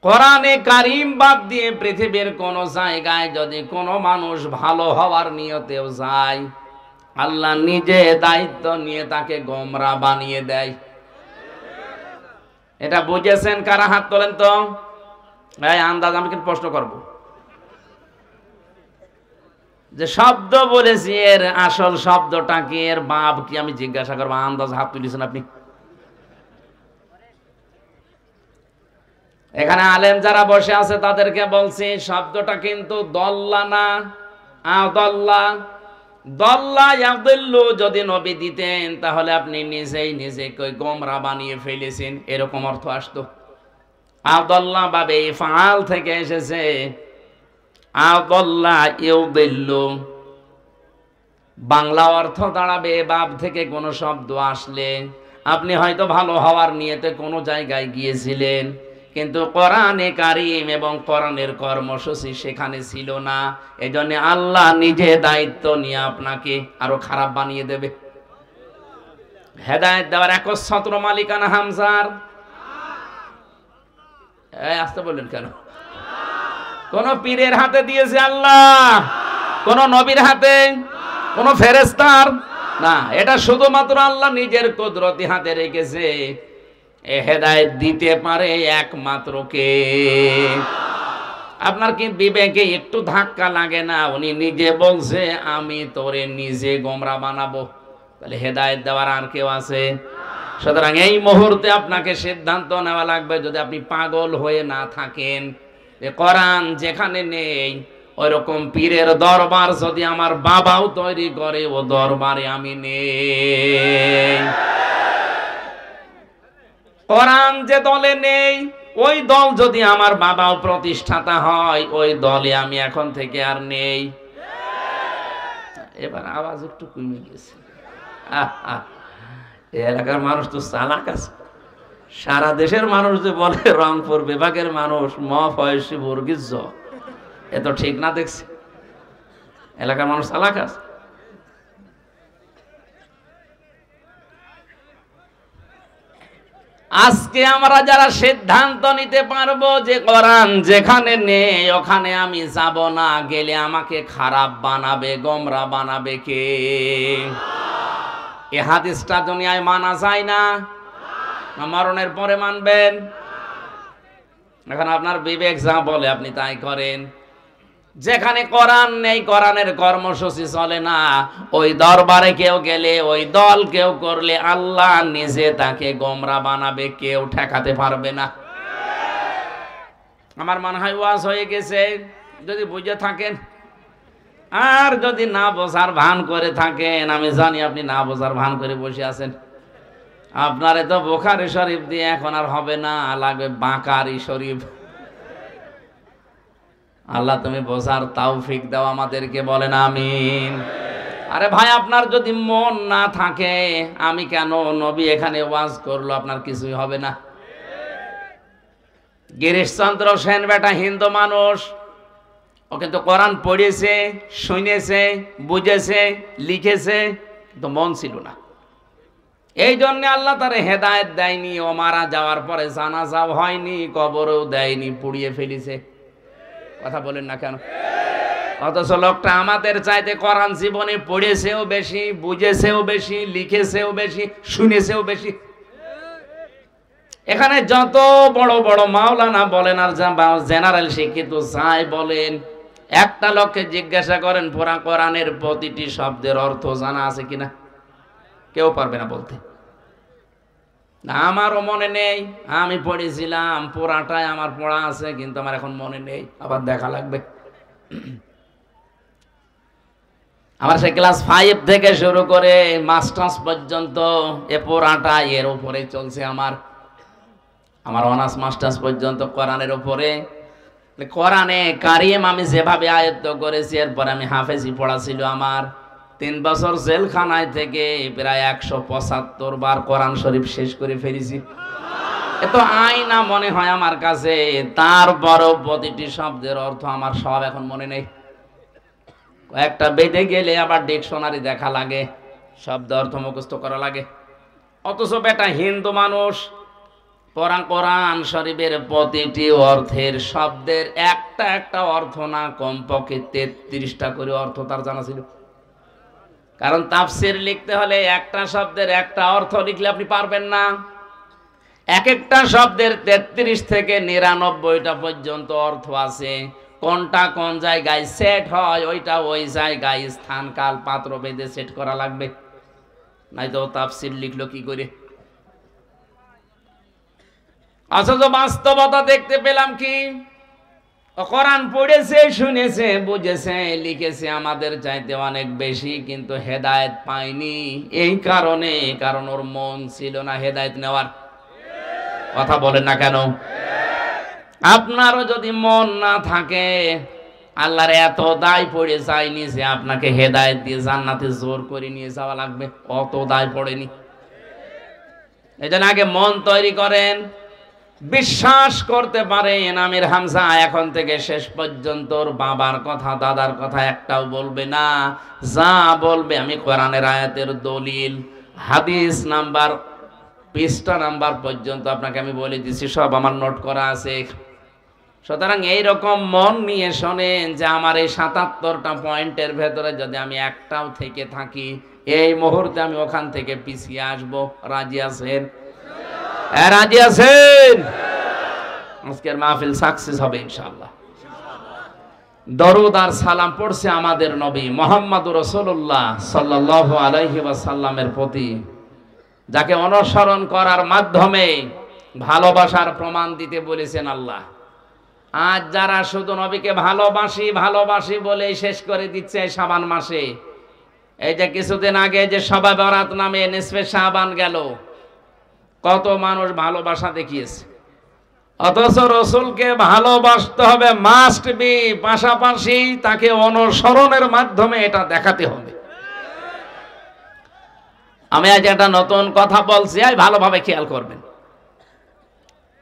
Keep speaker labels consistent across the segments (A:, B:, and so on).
A: কোরআনে কারীম বাদ দিয়ে পৃথিবীর কোন জায়গায় যদি কোনো মানুষ ভালো হওয়ার নিয়তেও যায়, আল্লাহ নিজে দায়িত্ব নিয়ে তাকে গোমরা বানিয়ে দেয়। এটা বুঝেছেন কারা? হাত তোলেন তো। এই আন্দাজ আমি কিন্তু প্রশ্ন করব, যে শব্দ বলেছি এর আসল শব্দটা কি, এর বাপ কি, আমি জিজ্ঞাসা করবো। আন্দাজ হাত তুলেছেন আপনি। এখানে আলেম যারা বসে আছে তাদেরকে বলছি, শব্দটা কিন্তু দল্লা না, আদল্লা। দল্লা ইয়াদিল্লু যদি নবী দিতেন তাহলে আপনি নিজেই নিজেকে গোমরা বানিয়ে ফেলেছেন, এরকম অর্থ আসতো। আদল্লা বাবে ফাল থেকে এসেছে, আদল্লা ইউদিল্লু। বাংলা অর্থ দাঁড়াবে বাব থেকে কোনো শব্দ আসলে আপনি হয়তো ভালো হওয়ার নিয়তে কোনো জায়গায় গিয়েছিলেন, কিন্তু কোরআনে কারীম এবং কোরআনের কর্মসূচি সেখানে ছিল না। এজন্য আল্লাহ নিজে দায়িত্ব নিয়ে আপনাকে আরো খারাপ বানিয়ে দেবে। হেদায়েত দেওয়ার একচ্ছত্র মালিকানা হামজার। আসতে বললেন কেন? কোন পীরের হাতে দিয়েছে আল্লাহ? কোন নবীর হাতে? কোন ফেরেশতার না, এটা শুধুমাত্র আল্লাহ নিজের কুদরতি হাতে রেখেছে। এ হেদায়েত দিতে পারে একমাত্র কে? আপনার কি বিবেকে একটু ধাক্কা লাগে না? উনি নিজে বলছে আমি তোরে নিজে গোমরা বানাবো, তাহলে হেদায়েত দেওয়ার আর কেউ আছে? সুতরাং এই মুহূর্তে আপনাকে সিদ্ধান্ত নেওয়া লাগবে, যদি আপনি পাগল হয়ে না থাকেন, যে কোরআন যেখানে নেই ওইরকম পীরের দরবার যদি আমার বাবাও তৈরি করে, ও দরবারে আমি নেই। কোরআন যে দলে নেই, ওই দল যদি আমার বাবাও প্রতিষ্ঠাতা হয়, ওই দলে আমি এখন থেকে আর নেই। এবার আওয়াজ একটু কমে গেছে। এলাকার মানুষ তো চালাক আছে। সারা দেশের মানুষ যে বলে রংপুর বিভাগের মানুষ মফয়সী বর্গিজ, এ তো ঠিক না দেখছি। এলাকার মানুষ চালাক আছে। আজকে আমরা যারা সিদ্ধান্ত নিতে পারবো যে কোরআন যেখানে নেই ওখানে আমি যাব না, গেলে আমাকে খারাপ বানাবে, গোমরা বানাবে কে? এ হাদিসটা দুনিয়ায় মানা যায় না, মরণের পরে মানবেন? এখন আপনার বিবেক যা বলে আপনি তাই করেন। যেখানে কোরআন নেই, কোরআনের কর্মসূচি চলে না, ওই দরবারে কেউ গেলে, ওই দল কেউ করলে আল্লাহ নিজে তাকে গোমরা বানাবে, কেউ ঠেকাতে পারবে না। আমার মনে হয় ওয়াজ হয়ে গেছে যদি বুঝে থাকেন। আর যদি না বোঝার ভান করে থাকেন, আমি জানি আপনি না বোঝার ভান করে বসে আছেন। আপনার তো বুখারী শরীফ দিয়ে এখন আর হবে না, লাগবে বাকারি শরীফ। আল্লাহ তুমি বোঝার তৌফিক দাও আমাদেরকে, বলেন আমিন। আরে ভাই, আপনার যদি মন না থাকে, আমি কেন নবী এখানে ওয়াজ করলো, আপনার কিছুই হবে না। গিরিশচন্দ্র সেন বেটা হিন্দু মানুষ, ও কিন্তু কোরআন পড়েছে, শুনেছে, বুঝেছে, লিখেছে, কিন্তু মন ছিল না। এই জন্য আল্লাহ তারে হেদায়েত দেয়নি। ও মারা যাওয়ার পরে জানাজাও হয়নি, কবরও দেয়নি, পুড়িয়ে ফেলেছে। কথা বলেন না কেন? অথচ লোকটা আমাদের চাইতে কোরআন জীবনে পড়েছেও বেশি, বুঝেছেও বেশি, লিখেছেও বেশি, শুনেছেও বেশি। এখানে যত বড় বড় মাওলানা বলেন আর জেনারেল শিক্ষিত যাই বলেন, একটা লোককে জিজ্ঞাসা করেন পুরা কোরআনের প্রতিটি শব্দের অর্থ জানা আছে কিনা, কেউ পারবে না বলতে। আমারও মনে নেই, আমি পড়েছিলাম পুরাটাই আমার পড়া আছে, কিন্তু আমার এখন মনে নেই, আবার দেখা লাগবে। আমার সেই ক্লাস 5 থেকে শুরু করে মাস্টার্স পর্যন্ত এ পুরাটা এর উপরে চলছে। আমার অনার্স মাস্টার্স পর্যন্ত কোরআনের উপরে। কোরআনে কারীম আমি যেভাবে আয়ত্ত করেছি, এরপর আমি হাফেজি পড়া ছিল আমার। 3 বছর জেলখানায় থেকে প্রায় 175 বার কোরআন শরীফ শেষ করে ফেলেছি। এত আয়না মনে হয় আমার কাছে, তারপরও প্রতিটি শব্দের অর্থ আমার সব এখন মনে নেই। কয়েকটা বেঁধে গেলে আবার ডিকশনারি দেখা লাগে, শব্দ অর্থ মুখস্থ করা লাগে। অথচ বেটা হিন্দু মানুষ, কোরআন শরীফের প্রতিটি অর্থের শব্দের একটা একটা অর্থ না, কমপক্ষে 33টা করে অর্থ তার জানা ছিল। কারণ তাফসীর লিখতে হলে একটা শব্দের একটা অর্থ লিখলে আপনি পারবেন না। এক একটা শব্দের 33 থেকে 99টা পর্যন্ত অর্থ আছে। কোনটা কোন জায়গায় সেট হয় ওইটা ওই জায়গায় স্থান কাল পাত্র ভেদে সেট করা লাগবে, নয়তো তাফসীর লিখলো কি করে। অথচ বাস্তবতা দেখতে পেলাম কি, কোরআন পড়েছে, শুনেছে, বুঝেছে, লিখেছে আমাদের চাইতে অনেক বেশি, কিন্তু হেদায়েত পায়নি। এই কারণে, কারণ ওর মন ছিল না হেদায়েত নেওয়ার। কথা বলেন না কেন? আপনারও যদি মন না থাকে, আল্লাহর এত দায় পড়ে যায়নি যে আপনাকে হেদায়েত দিয়ে জান্নাতে জোর করে নিয়ে যাওয়া লাগবে, অত দায় পড়েনি। এজন্য আগে মন তৈরি করেন, বিশ্বাস করতে পারেন আমির হামজা এখন থেকে শেষ পর্যন্ত ওর বাবার কথা দাদার কথা একটাও বলবে না। যা বলবে আমি কোরআনের আয়াতের দলিল, হাদিস নাম্বার, পৃষ্ঠা নাম্বার পর্যন্ত আপনাকে আমি বলে দিচ্ছি, সব আমার নোট করা আছে। সুতরাং এইরকম মন নিয়ে শোনেন যে আমার এই 77টা পয়েন্টের ভেতরে যদি আমি একটাও থেকে থাকি, এই মুহূর্তে আমি ওখান থেকে পিছিয়ে আসবো। রাজি আছেন? রাজি আছেন? আজকের মাহফিল সাকসেস হবে ইনশাআল্লাহ। দরুদ আর সালাম পড়ছে আমাদের নবী মুহাম্মদুর রাসূলুল্লাহ সাল্লাল্লাহু আলাইহি ওয়াসাল্লামের প্রতি, যাকে অনুসরণ করার মাধ্যমে ভালোবাসার প্রমাণ দিতে বলেছেন আল্লাহ। আজ যারা শুধু নবীকে ভালোবাসি ভালোবাসি বলে শেষ করে দিচ্ছে শাবান মাসে, এই যে কিছুদিন আগে যে শবে বরাত নামে নিসফে শাবান গেল, কত মানুষ ভালোবাসা দেখিয়েছে, অথচ রসুলকে ভালোবাসতে হবে মাস্ট বি, পাশাপাশি তাকে অনুসরণের মাধ্যমে এটা দেখাতে হবে। আমি আজ একটা নতুন কথা বলছি, ভালোভাবে খেয়াল করবেন।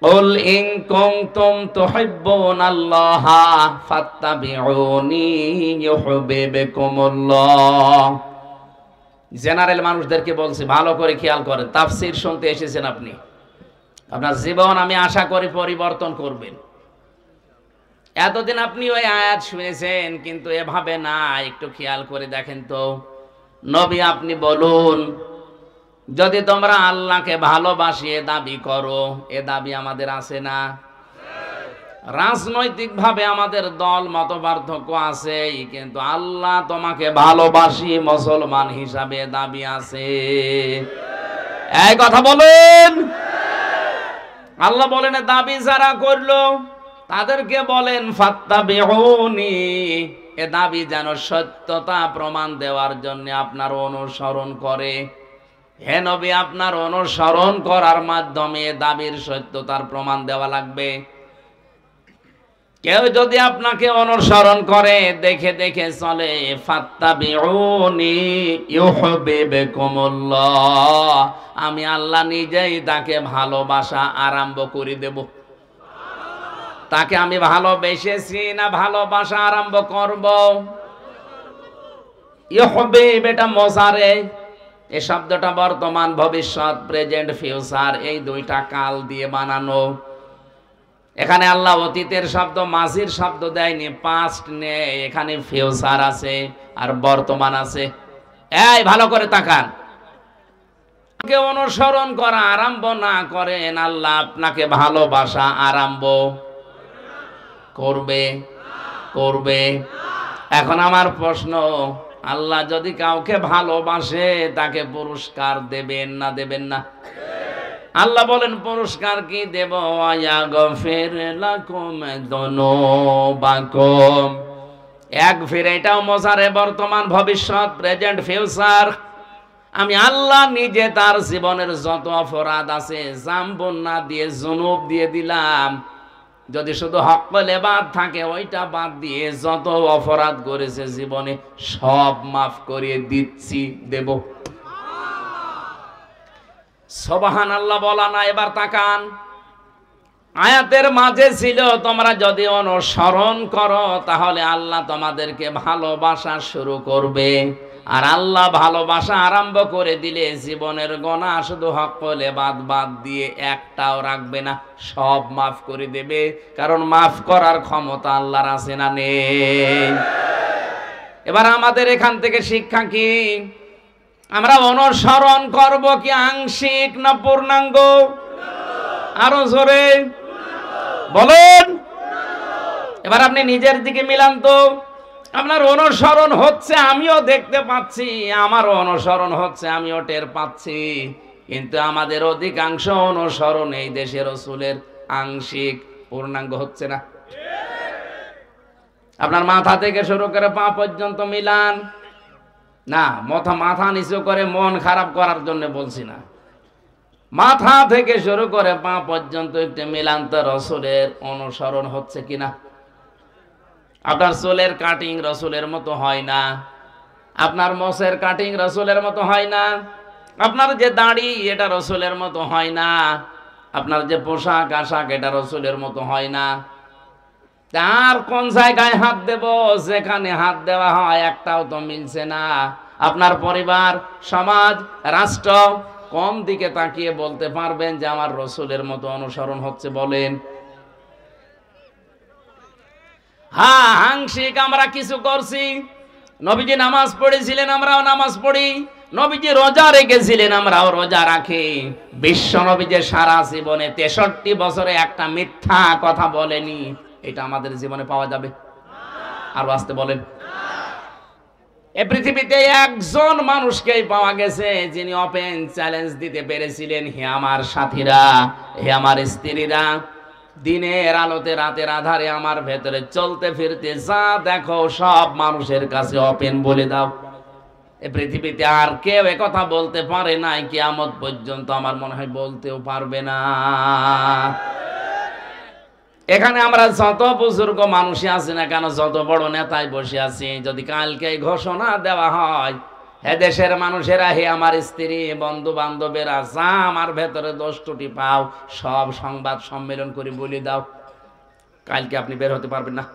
A: কুল ইন কুনতুম তুহিব্বুনাল্লাহা ফাত্তাবিউনি ইউহিব্বুকুমুল্লাহ। জেনারেল মানুষদেরকে বলছি, ভালো করে খেয়াল করেন। তাফসীর শুনতে এসেছেন আপনি, আপনার জীবন আমি আশা করি পরিবর্তন করবেন। এতদিন আপনি ওই আয়াত শুনেছেন, কিন্তু এভাবে না, একটু খেয়াল করে দেখেন তো। নবী আপনি বলুন, যদি তোমরা আল্লাহকে ভালোবাসিয়ে দাবি করো, এ দাবি আমাদের আছে না? রাজনৈতিক ভাবে আমাদের দল মত পার্থক্য আছে, কিন্তু আল্লাহ তোমাকে ভালোবাসি মুসলমান হিসাবে দাবি আছে। এই কথা বলেন। আল্লাহ বলেন দাবি যারা করলো তাদেরকে বলেন ফাত্তাবিউনি, এ দাবি যেন সত্যতা প্রমাণ দেওয়ার জন্য আপনার অনুসরণ করে। হে নবী, আপনার অনুসরণ করার মাধ্যমে দাবির সত্যতার প্রমাণ দেওয়া লাগবে। কেউ যদি আপনাকে অনুসরণ করে, দেখে দেখে চলে, ফাত্তাবিউনি ইউহিব্বুকুমুল্লাহ, আমি আল্লাহ নিজেই তাকে ভালোবাসা আরম্ভ করে দেব। তাকে আমি ভালোবেসেছি না ভালোবাসা আরম্ভ করব? ইউহিব্বু এটা মজারে, এই শব্দটা বর্তমান, ভবিষ্যৎ, প্রেজেন্ট, ফিউচার, এই দুইটা কাল দিয়ে বানানো। এখানে আল্লাহ অতীতের শব্দ, মাজির শব্দ দেয়নি, পাস্ট নেই, এখানে ফিউচার আছে আর বর্তমান আছে। এই ভালো করে তাকান। কে অনুসরণ করা আরম্ভ না করেন, আল্লাহ আপনাকে ভালোবাসা আরম্ভ করবে করবে। এখন আমার প্রশ্ন, আল্লাহ যদি কাউকে ভালোবাসে তাকে পুরস্কার দেবেন না দেবেন না? আল্লাহ বলেন পুরস্কার কি দেব? ওয়াগফির লাকুম যুনুবাকুম। ইয়াগফির এটাও মজারে, বর্তমান, ভবিষ্যৎ, প্রেজেন্ট, ফিউচার। আমি আল্লাহ নিজে তার জীবনের যত অপরাধ আছে জামবন্না দিয়ে, জুনুব দিয়ে দিলাম। যদি শুধু হক্কুল ইবাদ থাকে, ওইটা বাদ দিয়ে যত অপরাধ করেছে জীবনে সব মাফ করে দিচ্ছি, দেব। সুবহানাল্লাহ বলা না? এবার তাকান, আয়াতের মাঝে ছিল তোমরা যদি অনুসরণ করো তাহলে আল্লাহ তোমাদেরকে ভালোবাসা শুরু করবে। আর আল্লাহ ভালোবাসা আরম্ভ করে দিলে জীবনের গোনা শুধু হকলে বাদ দিয়ে একটাও রাখবে না, সব মাফ করে দেবে। কারণ মাফ করার ক্ষমতা আল্লাহর আছে না নেই? এবার আমাদের এখান থেকে শিক্ষা কি? আমরা অনুসরণ করব কি আংশিক না পূর্ণাঙ্গ? আরো জোরে বলেন। এবার আপনি নিজের দিকে মিলান তো। আপনার অনুসরণ হচ্ছে, আমিও দেখতে পাচ্ছি, আমারও অনুসরণ হচ্ছে, আমিও টের পাচ্ছি, কিন্তু আমাদের অধিকাংশ অনুসরণ এই দেশের রাসূলের আংশিক, পূর্ণাঙ্গ হচ্ছে না। আপনার মাথা থেকে শুরু করে পা পর্যন্ত মিলান না, মাথা নিচু করে মন খারাপ করার জন্য বলছি না, মাথা থেকে শুরু করে পা পর্যন্ত একটু মিলান তো রাসূলের অনুসরণ হচ্ছে কিনা। আপনার চুলের কাটিং রাসূলের মতো হয় না, আপনার মোছের কাটিং রাসূলের মতো হয় না, আপনার যে দাড়ি এটা রাসূলের মতো হয় না, আপনার যে পোশাক আশাক এটা রাসূলের মতো হয় না। আর কোন জায়গায় হাত দেব? যেখানে হাত দেওয়া হয় একটাও তো মিলছে না। আপনার পরিবার, সমাজ, রাষ্ট্র, কোন দিকে তাকিয়ে বলতে পারবেন যে আমার রাসূলের মতো অনুসরণ হচ্ছে? বলেন। হ্যাঁ, আংশিক আমরা কিছু করছি। নবীজি নামাজ পড়েছিলেন, আমরাও নামাজ পড়ি। নবীজি রোজা রেখেছিলেন, আমরাও রোজা রাখি। বিশ্ব নবী যে সারা জীবনে 63 বছরে একটা মিথ্যা কথা বলেনি, এটা আমাদের জীবনে পাওয়া যাবে? আর আসতে বলেন। এই পৃথিবীতে একজন মানুষকেই পাওয়া গেছে যিনি ওপেন চ্যালেঞ্জ দিতে পেরেছিলেন, হে আমার সাথীরা, হে আমার স্ত্রীরা, দিনের আলোতে রাতের আধারে আমার ভেতরে চলতে ফিরতে যা দেখো সব মানুষের কাছে ওপেন বলে দাও। এই পৃথিবীতে আর কেউ একথা বলতে পারে নাই, কিয়ামত পর্যন্ত আমার মনে হয় বলতেও পারবে না। এখানে আমরা যত বুজুর্গ মানুষই আছি না কেন, যত বড় নেতায় বসে আছি, যদি কালকে ঘোষণা দেওয়া হয়, হে দেশের মানুষেরা, হে আমার স্ত্রী, বন্ধু বান্ধবেরা, যা আমার ভেতরে দোষ ত্রুটি পাও সব সংবাদ সম্মেলন করে বলে দাও, কালকে আপনি বের হতে পারবেন না।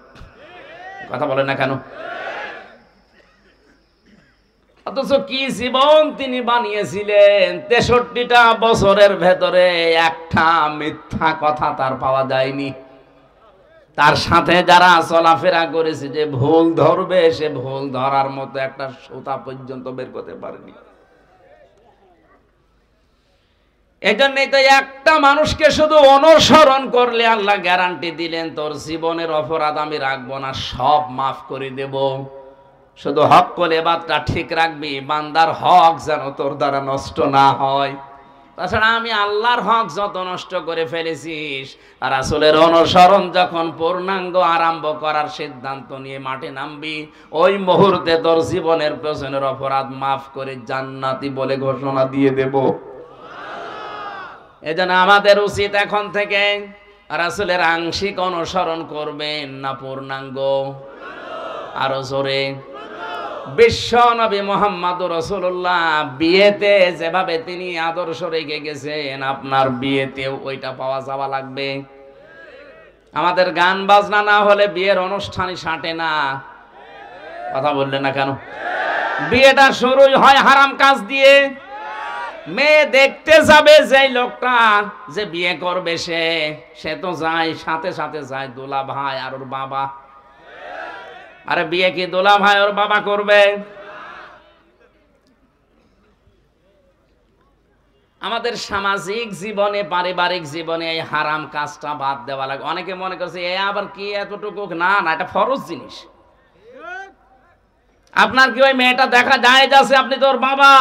A: কথা বলেন না কেন? অথচ কি জীবন তিনি বানিয়েছিলেন! 63টা বছরের ভেতরে একটা মিথ্যা কথা তার পাওয়া যায়নি। তার সাথে যারা চলাফেরা করেছে, যে ভুল ধরবে, সে ভুল ধরার মতো একটা সুতা পর্যন্ত বের করতে পারেনি। এজন্যই তো একটা মানুষকে শুধু অনুসরণ করলে আল্লাহ গ্যারান্টি দিলেন, তোর জীবনের অপরাধ আমি রাখবো না, সব মাফ করে দেব। শুধু হক করে বাদটা ঠিক রাখবি, বান্দার হক যেন তোর দ্বারা নষ্ট না হয়। তাছাড়া আমি আল্লাহর হক যত নষ্ট করে ফেলেছিস, আর রাসূলের অনুসরণ যখন পূর্ণাঙ্গ আরম্ভ করার সিদ্ধান্ত নিয়ে মাঠে নামবি, ওই মুহূর্তে তোর জীবনের পেছনের অপরাধ মাফ করে জান্নাতি বলে ঘোষণা দিয়ে দেব। এজন্য আমাদের উচিত এখন থেকে রাসূলের আংশিক অনুসরণ করবেন না পূর্ণাঙ্গ? আরো জোরে। বিশ্ব নবী মুহাম্মদুর রাসূলুল্লাহ বিয়েতে যেভাবে তিনি আদর্শ রেখে গেছেন, আপনার বিয়েতেও ওইটা পাওয়া যাওয়া লাগবে। আমাদের গান বাজনা না হলে বিয়ের অনুষ্ঠানই সাঁটে না। কথা বললেন না কেন? বিয়েটা শুরুই হয় হারাম কাজ দিয়ে। মেয়ে দেখতে যাবে যেই লোকটা যে বিয়ে করবে, সে তো যায়, সাথে সাথে যায় দোলা ভাই আর ওর বাবা। আরে বিয়ে কি দোলা ভাই ওর বাবা করবে? আমাদের সামাজিক জীবনে, পারিবারিক জীবনে এই হারাম কাজটা বাদ দেওয়া লাগে। অনেকে মনে করছে এ আবার কি এতটুকু, না না, এটা ফরজ জিনিস। আপনার কি ওই মেয়েটা দেখা যায় যাচ্ছে, আপনি তো ওর বাবা,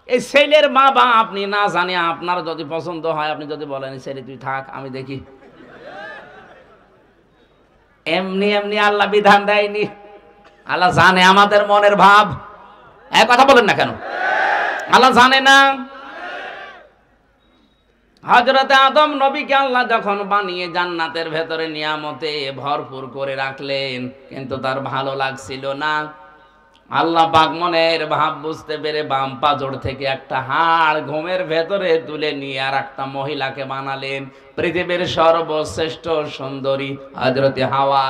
A: এই ছেলের বাবা, আপনি না জানি, আপনার যদি পছন্দ হয়, আপনি যদি বলেন ছেলে তুই থাক আমি দেখি, এমনি এমনি আল্লাহ বিধান দেয়নি। আল্লাহ জানে আমাদের মনের ভাব। এক কথা বলেন না কেন? আল্লাহ জানে না? হযরতে আদম নবীকে আল্লাহ যখন বানিয়ে জান্নাতের ভেতরে নিয়ামতে ভরপুর করে রাখলেন, কিন্তু তার ভালো লাগছিল না। আল্লাহ পাক মনের ভাব বুঝতে পেরে বাম পাজর থেকে একটা হাড় ঘুমের ভেতরে তুলে নিয়ে আর একটা মহিলাকে বানালেন, পৃথিবীর সর্বশ্রেষ্ঠ সুন্দরী হযরতে হাওয়া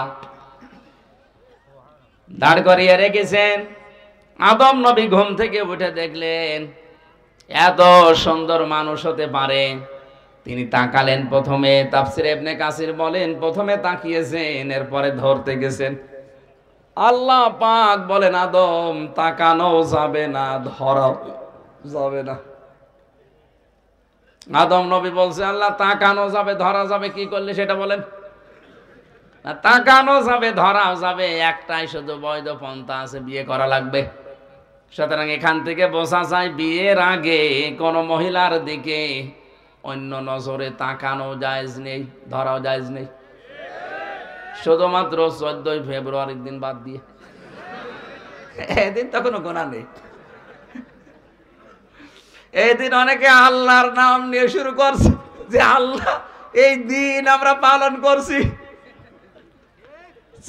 A: দাঁড় করিয়ে রেখেছেন। আদম নবী ঘুম থেকে উঠে দেখলেন এত সুন্দর মানুষ হতে পারে। তিনি তাকালেন, প্রথমে তাফসীরে ইবনে কাসির বলেন প্রথমে তাকিয়েছেন, এরপরে ধরতে গেছেন। আল্লাহ পাক বলেন আদম তাকানো যাবে না, ধরাও যাবে না। আদম নবী বলছে আল্লাহ তাকানো যাবে, ধরা যাবে, কি করলে সেটা বলেন। তাকানো যাবে, ধরাও যাবে, একটাই শুধু বৈধ পন্থা আছে, বিয়ে করা লাগবে। সুতরাং এখান থেকে বোঝা যায় বিয়ের আগে কোন মহিলার দিকে অন্য নজরে তাকানো জায়েজ নেই, ধরাও জায়েজ নেই, শুধুমাত্র 14 ফেব্রুয়ারির দিন বাদ দিয়ে। এদিন তো কোনো গুনাহ নেই। এই দিন অনেকে আল্লাহর নাম নিয়ে শুরু করছে যে আল্লাহ এই দিন আমরা পালন করছি।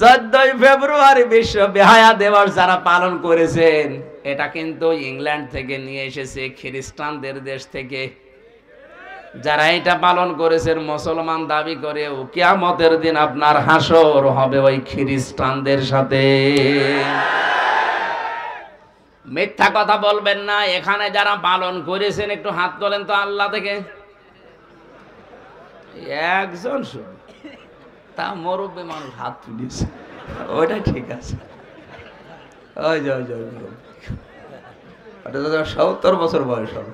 A: 14 ফেব্রুয়ারি বিশ্ব বেহায়া দিবস যারা পালন করেছেন, এটা কিন্তু ইংল্যান্ড থেকে নিয়ে এসেছে, খ্রিস্টানদের দেশ থেকে। যারা এটা পালন করেছেন মুসলমান দাবি করেও কিয়ামতের দিন আপনার হাসর হবে ওই খ্রিস্টানদের সাথে। মিথ্যা কথা বলবেন না। এখানে যারা পালন করেছেন একটু হাত তোলেন তো আল্লাহ থেকে। একজন শুধু, তা মুরব্বী মানুষ হাত তুলেছে, ওইটা ঠিক আছে। ওই যে 70 বছর বয়স হবে,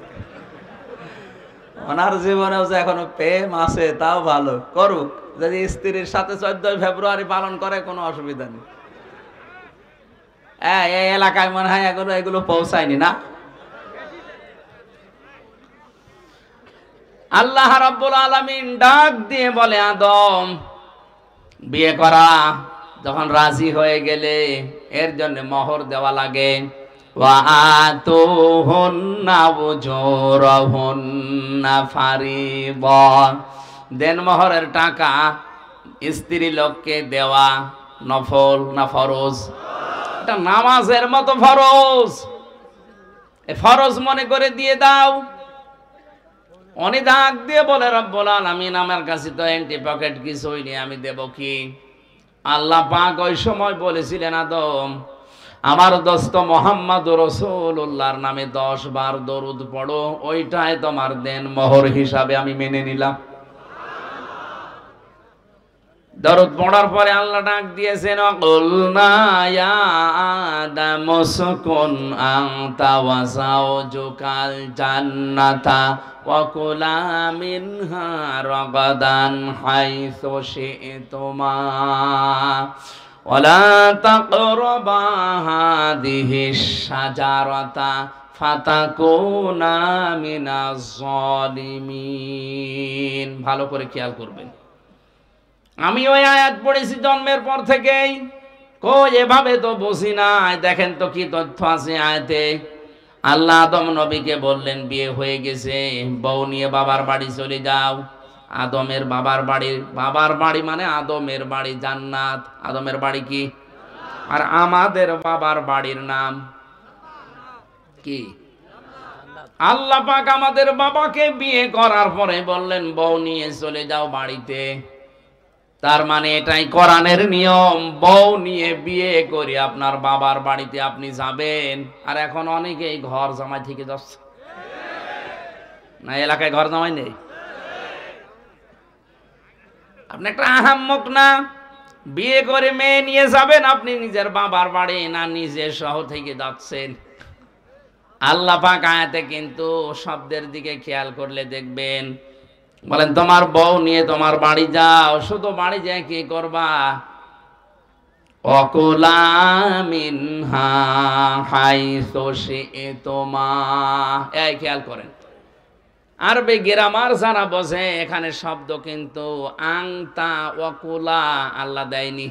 A: ওনার জীবনেও যে এখনো প্রেম আছে তাও ভালো, করুক। যদি স্ত্রীর সাথে 14 ফেব্রুয়ারি পালন করে কোনো অসুবিধা নেই। এই এলাকায় মনে হয় এগুলো পৌঁছায়নি না। আল্লাহ রাব্বুল আলামিন ডাক দিয়ে বলে আদম বিয়ে করা যখন রাজি হয়ে গেলে এর জন্য মোহর দেওয়া লাগে। ওয়া আতুহুন্না উজুরহুন্না ফারিদা, দেন মোহরের টাকা স্ত্রী লোককে দেওয়া নফল না ফরজ? এটা নামাজের মতো ফরজ, ফরজ মনে করে দিয়ে দাও। উনি ডাক দিয়ে বলে রব্বুল আলামিন আমার কাছে তো এন্টি পকেট কিছুই নেই, আমি দেব কি? আল্লাহ পাক ওই সময় বলেছিলেন আদম আমার দোস্ত মুহাম্মদুর রাসূলুল্লাহর নামে 10 বার দরুদ পড়ো, ওইটাই তোমার দেন মোহর হিসাবে আমি মেনে নিলাম। দরুদ পড়ার পরে আল্লাহ ডাক দিয়েছেন কুলনা ইয়া আদম উসকুন আনতা ওয়া যাওজুকাল জান্নাতা ওয়া কুলা মিনহা রাগাদান হাইসু শি'তুমা ওয়া লা তাকরাবা হাদিহিশ শাজারাতা ফাতাকুনা মিনাজ জালিমিন। ভালো করে খেয়াল করবেন, আমি ওই আয়াত পড়েছি জন্মের পর থেকেই, কই এভাবে তো বুঝি না। দেখেন তো কি তথ্য আছে আয়াতে। আল্লাহ আদম নবীকে বললেন বিয়ে হয়ে গেছে, বউ নিয়ে বাবার বাড়ি চলে যাও। আদমের বাবার বাড়ি মানে আদমের বাড়ি জান্নাত। আদমের বাড়ি কি? আর আমাদের বাবার বাড়ির নাম কি? আল্লাহ পাক আমাদের বাবাকে বিয়ে করার পরে বললেন বউ নিয়ে চলে যাও বাড়িতে। তার মানে এটাই কোরআনের নিয়ম, বউ নিয়ে বিয়ে করে আপনার বাবার বাড়িতে আপনি যাবেন। আর এখন অনেকেই ঘর জামাই থেকে যাচ্ছে না, এলাকায় ঘর জামাই নেই। আপনি একটা আহাম্মক না, বিয়ে করে মেয়ে নিয়ে যাবেন আপনি নিজের বাবার বাড়ি, না নিজের শহর থেকে যাচ্ছেন। আল্লাহ পাক আয়াতে কিন্তু শব্দের দিকে খেয়াল করলে দেখবেন বলেন তোমার বউ নিয়ে তোমার বাড়ি যাও। শুধু বাড়ি যায় কি করবা? ওয়াকুলা মিনহা হাইসু শি'তুমা। এই খেয়াল করেন, আরবি গ্রামার যারা বোঝে এখানে শব্দ কিন্তু আংতা ওয়াকুলা আল্লাহ দেয়নি,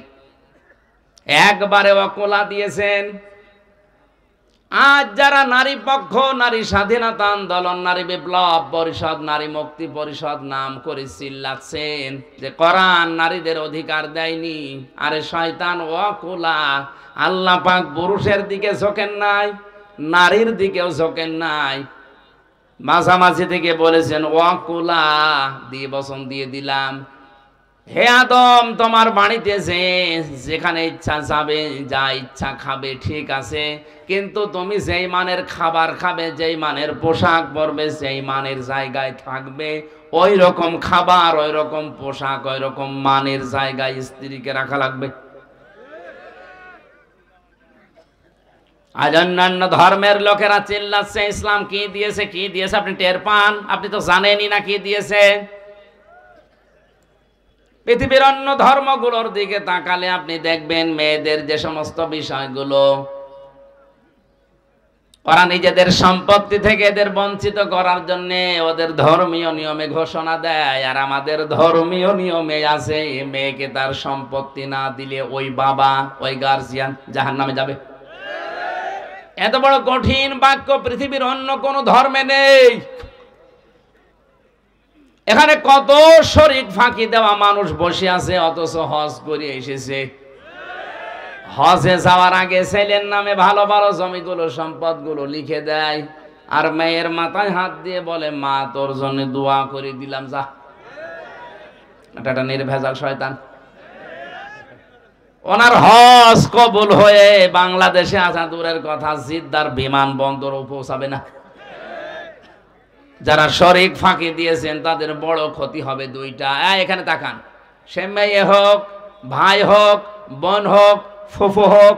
A: একবারে ওয়াকুলা দিয়েছেন। আজ যারা নারী পক্ষ, নারী স্বাধীনতা আন্দোলন, নারী বিপ্লব পরিষদ, নারী মুক্তি পরিষদ নাম করে চিল্লাচ্ছেন যে কোরআন নারীদের অধিকার দেয়নি, আরে শয়তান ওয়াকুলা। আল্লাহ পাক পুরুষের দিকে ঝোঁকেন নাই, নারীর দিকেও ঝোঁকেন নাই, মাঝামাঝি থেকে বলেছেন ওয়াকুলা, দিয়ে বচন দিয়ে দিলাম। হে আদম, তোমার বাড়িতে যেখানে ইচ্ছা যাবে, যা ইচ্ছা খাবে, ঠিক আছে, কিন্তু তুমি যেই মানের খাবার খাবে, যেই মানের পোশাক পরবে, যেই মানের জায়গায় থাকবে, ওই রকম খাবার, ওই রকম পোশাক, ওই রকম মানের জায়গায় স্ত্রীকে রাখা লাগবে। আজ অন্যান্য ধর্মের লোকেরা চিল্লাচ্ছে ইসলাম কি দিয়েছে, কি দিয়েছে, আপনি টের পান? আপনি তো জানেনই না কি দিয়েছে। পৃথিবীর অন্য ধর্মগুলোর দিকে তাকালে আপনি দেখবেন মেয়েদের যে সমস্ত বিষয়গুলো ওরা নিজেদের সম্পত্তি থেকে এদের বঞ্চিত করার জন্য ওদের ধর্মীয় নিয়মে ঘোষণা দেয়, আর আমাদের ধর্মীয় নিয়মে আছে মেয়েকে তার সম্পত্তি না দিলে ওই বাবা, ওই গার্জিয়ান জাহান্নামে যাবে। এত বড় কঠিন বাক্য পৃথিবীর অন্য কোন ধর্মে নেই। এখানে কত শরীক ফাঁকি দেওয়া মানুষ বসে আছে, অথচ হজ করে এসেছে। হজে যাওয়ার আগে ছেলের নামে ভালো ভালো জমিগুলো, সম্পদগুলো লিখে দেয়, আর মেয়ের মাথায় হাত দিয়ে বলে, মা তোর জন্য দোয়া করে দিলাম, যা। এটা একটা নির্ভেজাল শয়তান। ওনার হজ কবুল হয়ে বাংলাদেশে আসা দূরের কথা, জিদ্দার বিমানবন্দরও পৌঁছাবে না। যারা শরীক ফাঁকি দিয়েছেন তাদের বড় ক্ষতি হবে দুইটা। এখানে তাকান, সে মেয়ে হোক, ভাই হোক, বোন হোক, ফুফু হোক,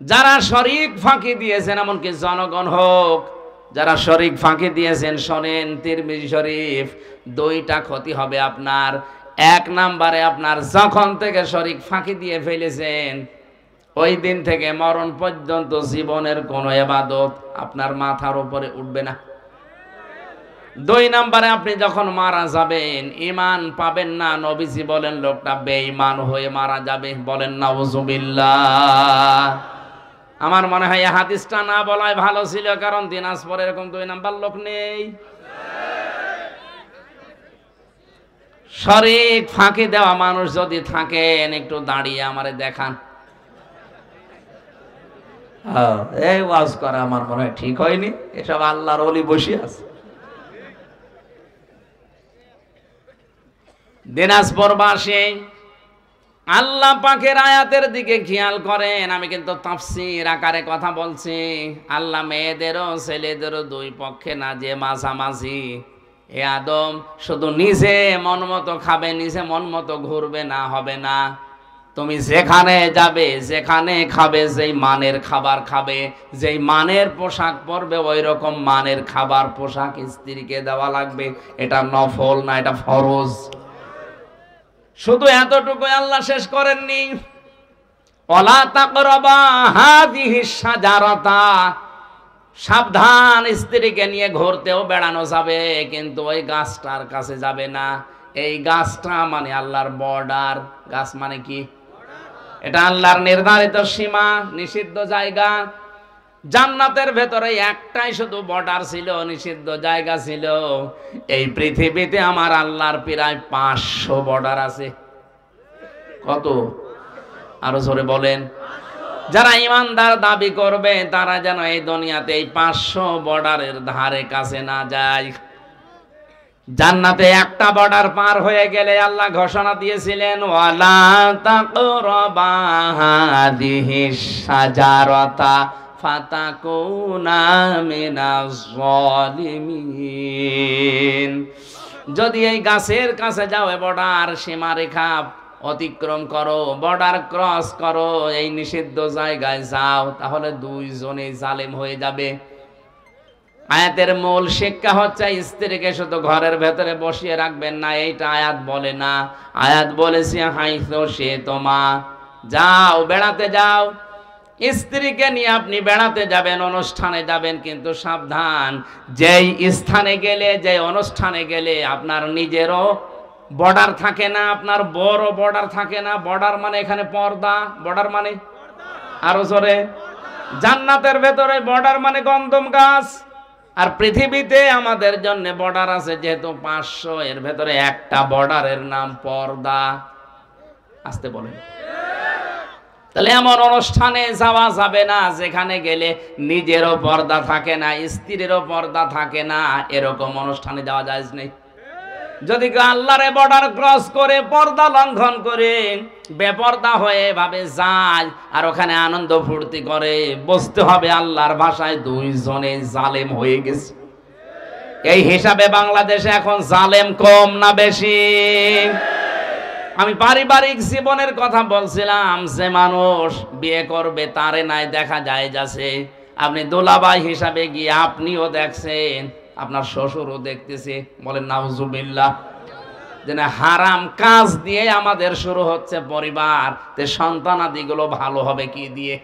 A: যারা শরীক ফাঁকি দিয়েছেন, এমনকি জনগণ হোক, যারা শরীক ফাঁকি দিয়েছেন, শোনেন তিরমিজি শরীফ, দুইটা ক্ষতি হবে আপনার। এক নাম্বারে, আপনার যখন থেকে শরীক ফাঁকি দিয়ে ফেলেছেন ওই দিন থেকে মরণ পর্যন্ত জীবনের কোনো ইবাদত আপনার মাথার উপরে উঠবে না। দুই নাম্বারে, আপনি যখন মারা যাবেন ঈমান পাবেন না। নবীজি বলেন লোকটা বেঈমান হয়ে মারা যাবে। বলেন নাউযুবিল্লাহ। আমার মনে হয় এই হাদিসটা না বলাই ভালো ছিল, কারণ দিনাজপুরে এরকম দুই নাম্বার লোক নেই। শরীক ফাঁকি দেওয়া মানুষ যদি থাকেন, একটু দাঁড়িয়ে আমারে দেখান। এই ওয়াজ করা আমার মনে হয় ঠিক হয়নি, এসব আল্লাহর ওলি বসে আছে। দিনাজপুরবাসী আল্লাহ পাকের আয়াতের দিকে খেয়াল করেন। আমি কিন্তু তাফসীর আকারে কথা বলছি। আল্লাহ মেয়েদেরও ছেলেদেরও দুই পক্ষে না, যে মাঝামাঝি। এ আদম, শুধু নিজে মন মতো খাবে, নিজে মন মতো ঘুরবে না, হবে না। তুমি যেখানে যাবে, যেখানে খাবে, যেই মানের খাবার খাবে, যেই মানের পোশাক পরবে, ওই রকম মানের খাবার পোশাক স্ত্রীকে দেওয়া লাগবে। এটা নফল না, এটা ফরজ। শুধু এতটুকু আল্লাহ শেষ করেননি, ওয়ালা তাকরাবা হাযিহিস শাজারাতা, সাবধান, স্ত্রীকে নিয়ে ঘুরতেও বেড়ানো যাবে, কিন্তু ওই গাছটার কাছে যাবে না। এই গাছটা মানে আল্লাহর বর্ডার। গাছ মানে কি? এটা আল্লাহর নির্ধারিত সীমা, নিষিদ্ধ জায়গা। জান্নাতের ভেতরে একটাই শুধু বর্ডার ছিল, নিষিদ্ধ জায়গা ছিল। এই পৃথিবীতে আমার আল্লাহর প্রায় 500 বর্ডার আছে। কত? আরো জোরে বলেন। যারা ইমানদার দাবি করবে তারা যেন এই দুনিয়াতে এই 500 বর্ডারের ধারে কাছে না যায়। জান্নাতে একটা বর্ডার পার হয়ে গেলে আল্লাহ ঘোষণা দিয়েছিলেন, ওয়ালা তাকরাবা হাযিহিস শাজারাতা ফাতাকুনা মিনাজ জালিমিন। যদি এই গাছের কাছে যাও, বর্ডার সীমারেখা অতিক্রম করো, বর্ডার ক্রস করো, এই নিষিদ্ধ জায়গায় যাও, তাহলে দুইজনেই জালেম হয়ে যাবে। আয়াতের মূল শিক্ষা হচ্ছে স্ত্রীকে শুধু ঘরের ভেতরে বসিয়ে রাখবেন না, এইটা আয়াত বলে না। আয়াত বলেছে হাইসো সে তোমা, যাও, বেড়াতে যাও। স্ত্রীকে নিয়ে আপনি বেড়াতে যাবেন, অনুষ্ঠানে যাবেন, কিন্তু সাবধান, যেই স্থানে গেলে, যে অনুষ্ঠানে গেলে আপনার নিজেরও বর্ডার থাকে না, আপনার বড় বর্ডার থাকে না। বর্ডার মানে এখানে পর্দা, বর্ডার মানে আরো জোরে, জান্নাতের ভেতরে বর্ডার মানে গন্ধম গাছ। আর পৃথিবীতে আমাদের জন্য বর্ডার আছে যেহেতু 500, এর ভেতরে একটা বর্ডারের নাম পর্দা। আসতে বলেন। তাহলে এমন অনুষ্ঠানে যাওয়া যাবে না যেখানে গেলে নিজেরও পর্দা থাকে না, স্ত্রীরও পর্দা থাকে না। এরকম অনুষ্ঠানে যাওয়া জায়েজ নেই। যদি আল্লাহর বর্ডার ক্রস করে পর্দা লঙ্ঘন করে বেপর্দা হয়ে এভাবে যায় আর ওখানে আনন্দ ফুর্তি করে, বুঝতে হবে আল্লাহর ভাষায় দুইজনে জালেম হয়ে গেছে। এই হিসাবে বাংলাদেশে এখন জালেম কম না বেশি? আমি পারিবারিক জীবনের কথা বলছিলাম, যে মানুষ বিয়ে করবে তারে নাই দেখা যায় যাচ্ছে, আপনি দোলাবাই হিসাবে গিয়ে আপনিও দেখছেন, আপনার শ্বশুরও দেখতেছে, বলেন নাউজুবিল্লাহ। যে না, হারাম কাজ দিয়ে আমাদের শুরু হচ্ছে পরিবার, তে সন্তানাদিগুলো ভালো হবে কি দিয়ে?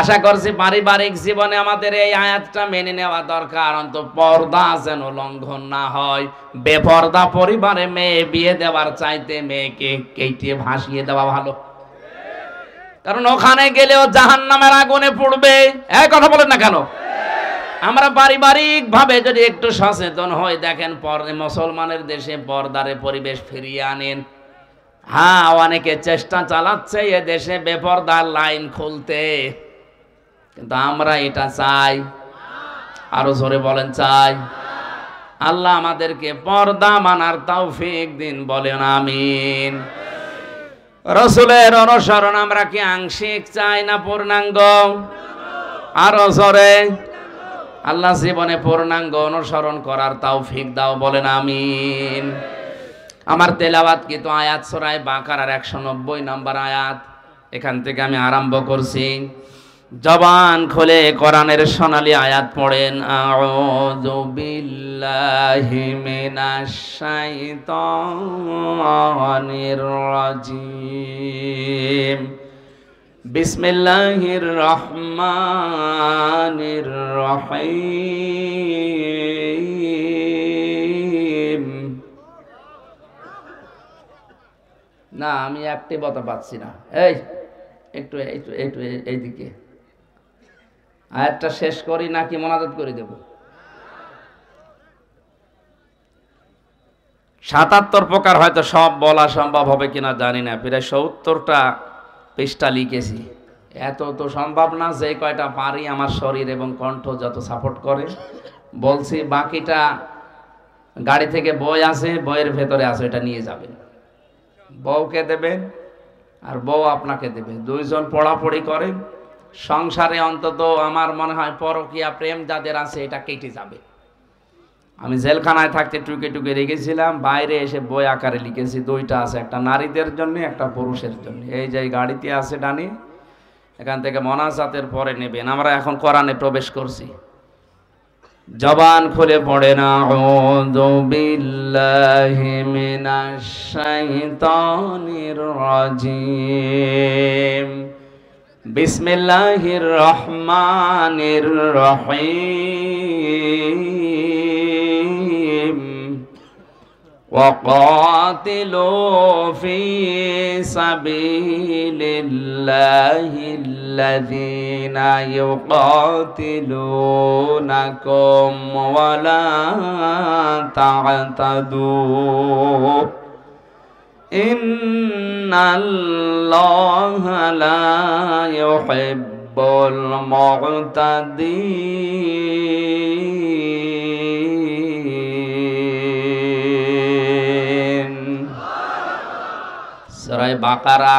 A: আশা করছি পারিবারিক জীবনে আমাদের এই আয়াতটা মেনে নেওয়া দরকার, অন্তত পর্দা যেন লঙ্ঘন না হয়। বেপর্দা পরিবারে মেয়ে বিয়ে দেওয়ার চাইতে মেয়েকে কেটে ভাসিয়ে দেওয়া ভালো, কারণ ওখানে গেলেও জাহান্নামের আগুনে পড়বে। এই কথা বলেন না কেন? আমরা পারিবারিক ভাবে যদি একটু সচেতন হই, দেখেন মুসলমানের দেশে পর্দারে পরিবেশ ফিরিয়ে আনেন। হ্যাঁ, অনেকে চেষ্টা চালাচ্ছে এ দেশে বেপর্দার লাইন খুলতে, কিন্তু আমরা এটা চাই? আরো জোরে বলেন চাই? আল্লাহ আমাদেরকে পর্দা মানার তৌফিক দিন, বলেন আমিন। রাসূলের অনুসরণ আমরা কি আংশিক চাই না পূর্ণাঙ্গ? আরো জোরে। আল্লাহ জীবনে পূর্ণাঙ্গ অনুসরণ করার তৌফিক দাও, বলেন আমিন। আমার তেলাওয়াত কিন্তু আয়াত সূরা বাকারার 190 নম্বর আয়াত, এখান থেকে আমি আরম্ভ করছি। জবান খুলে কোরআনের সোনালী আয়াত পড়েন। আউযু বিল্লাহি মিনাশ শাইতানির রাজিম। বিসমিল্লাহির রহমানির রহিম। না, আমি একটি বতা পাচ্ছি না। এই একটু একটু একটু এইদিকে আয়াতটা শেষ করি নাকি মোনাজাত করে দেব? 77 প্রকার, হয়তো সব বলা সম্ভব হবে কিনা জানি না, প্রায় 70টা পৃষ্ঠা লিখেছি। এত তো সম্ভব না, যে কয়টা পারি আমার শরীর এবং কণ্ঠ যত সাপোর্ট করে বলছি। বাকিটা গাড়ি থেকে বই আছে, বইয়ের ভেতরে আছে, এটা নিয়ে যাবেন, বউকে দেবেন আর বউ আপনাকে দেবে, দুইজন পড়াপড়ি করেন। সংসারে অন্তত আমার মনে হয় পরকীয়া প্রেম যাদের আছে এটা কেটে যাবে। আমি জেলখানায় থাকতে টুকে টুকে রেখেছিলাম, বাইরে এসে বই আকারে লিখেছি, দুইটা আছে, একটা নারীদের জন্য, একটা পুরুষের জন্য। এই যে গাড়িতে আছে ডানি, এখান থেকে মোনাজাতের পরে নেবেন। আমরা এখন কোরআনে প্রবেশ করছি। জবান খুলে পড়ে না, আউযু বিল্লাহি মিনাশ শাইতানির রাজিম। বিসমিল্লাহির রহমানির রহিম। وقاتلوا في سبيل الله الذين يقاتلونكم ولا تعتدوا إن الله لا يحب المعتدين। সূরা বাকারা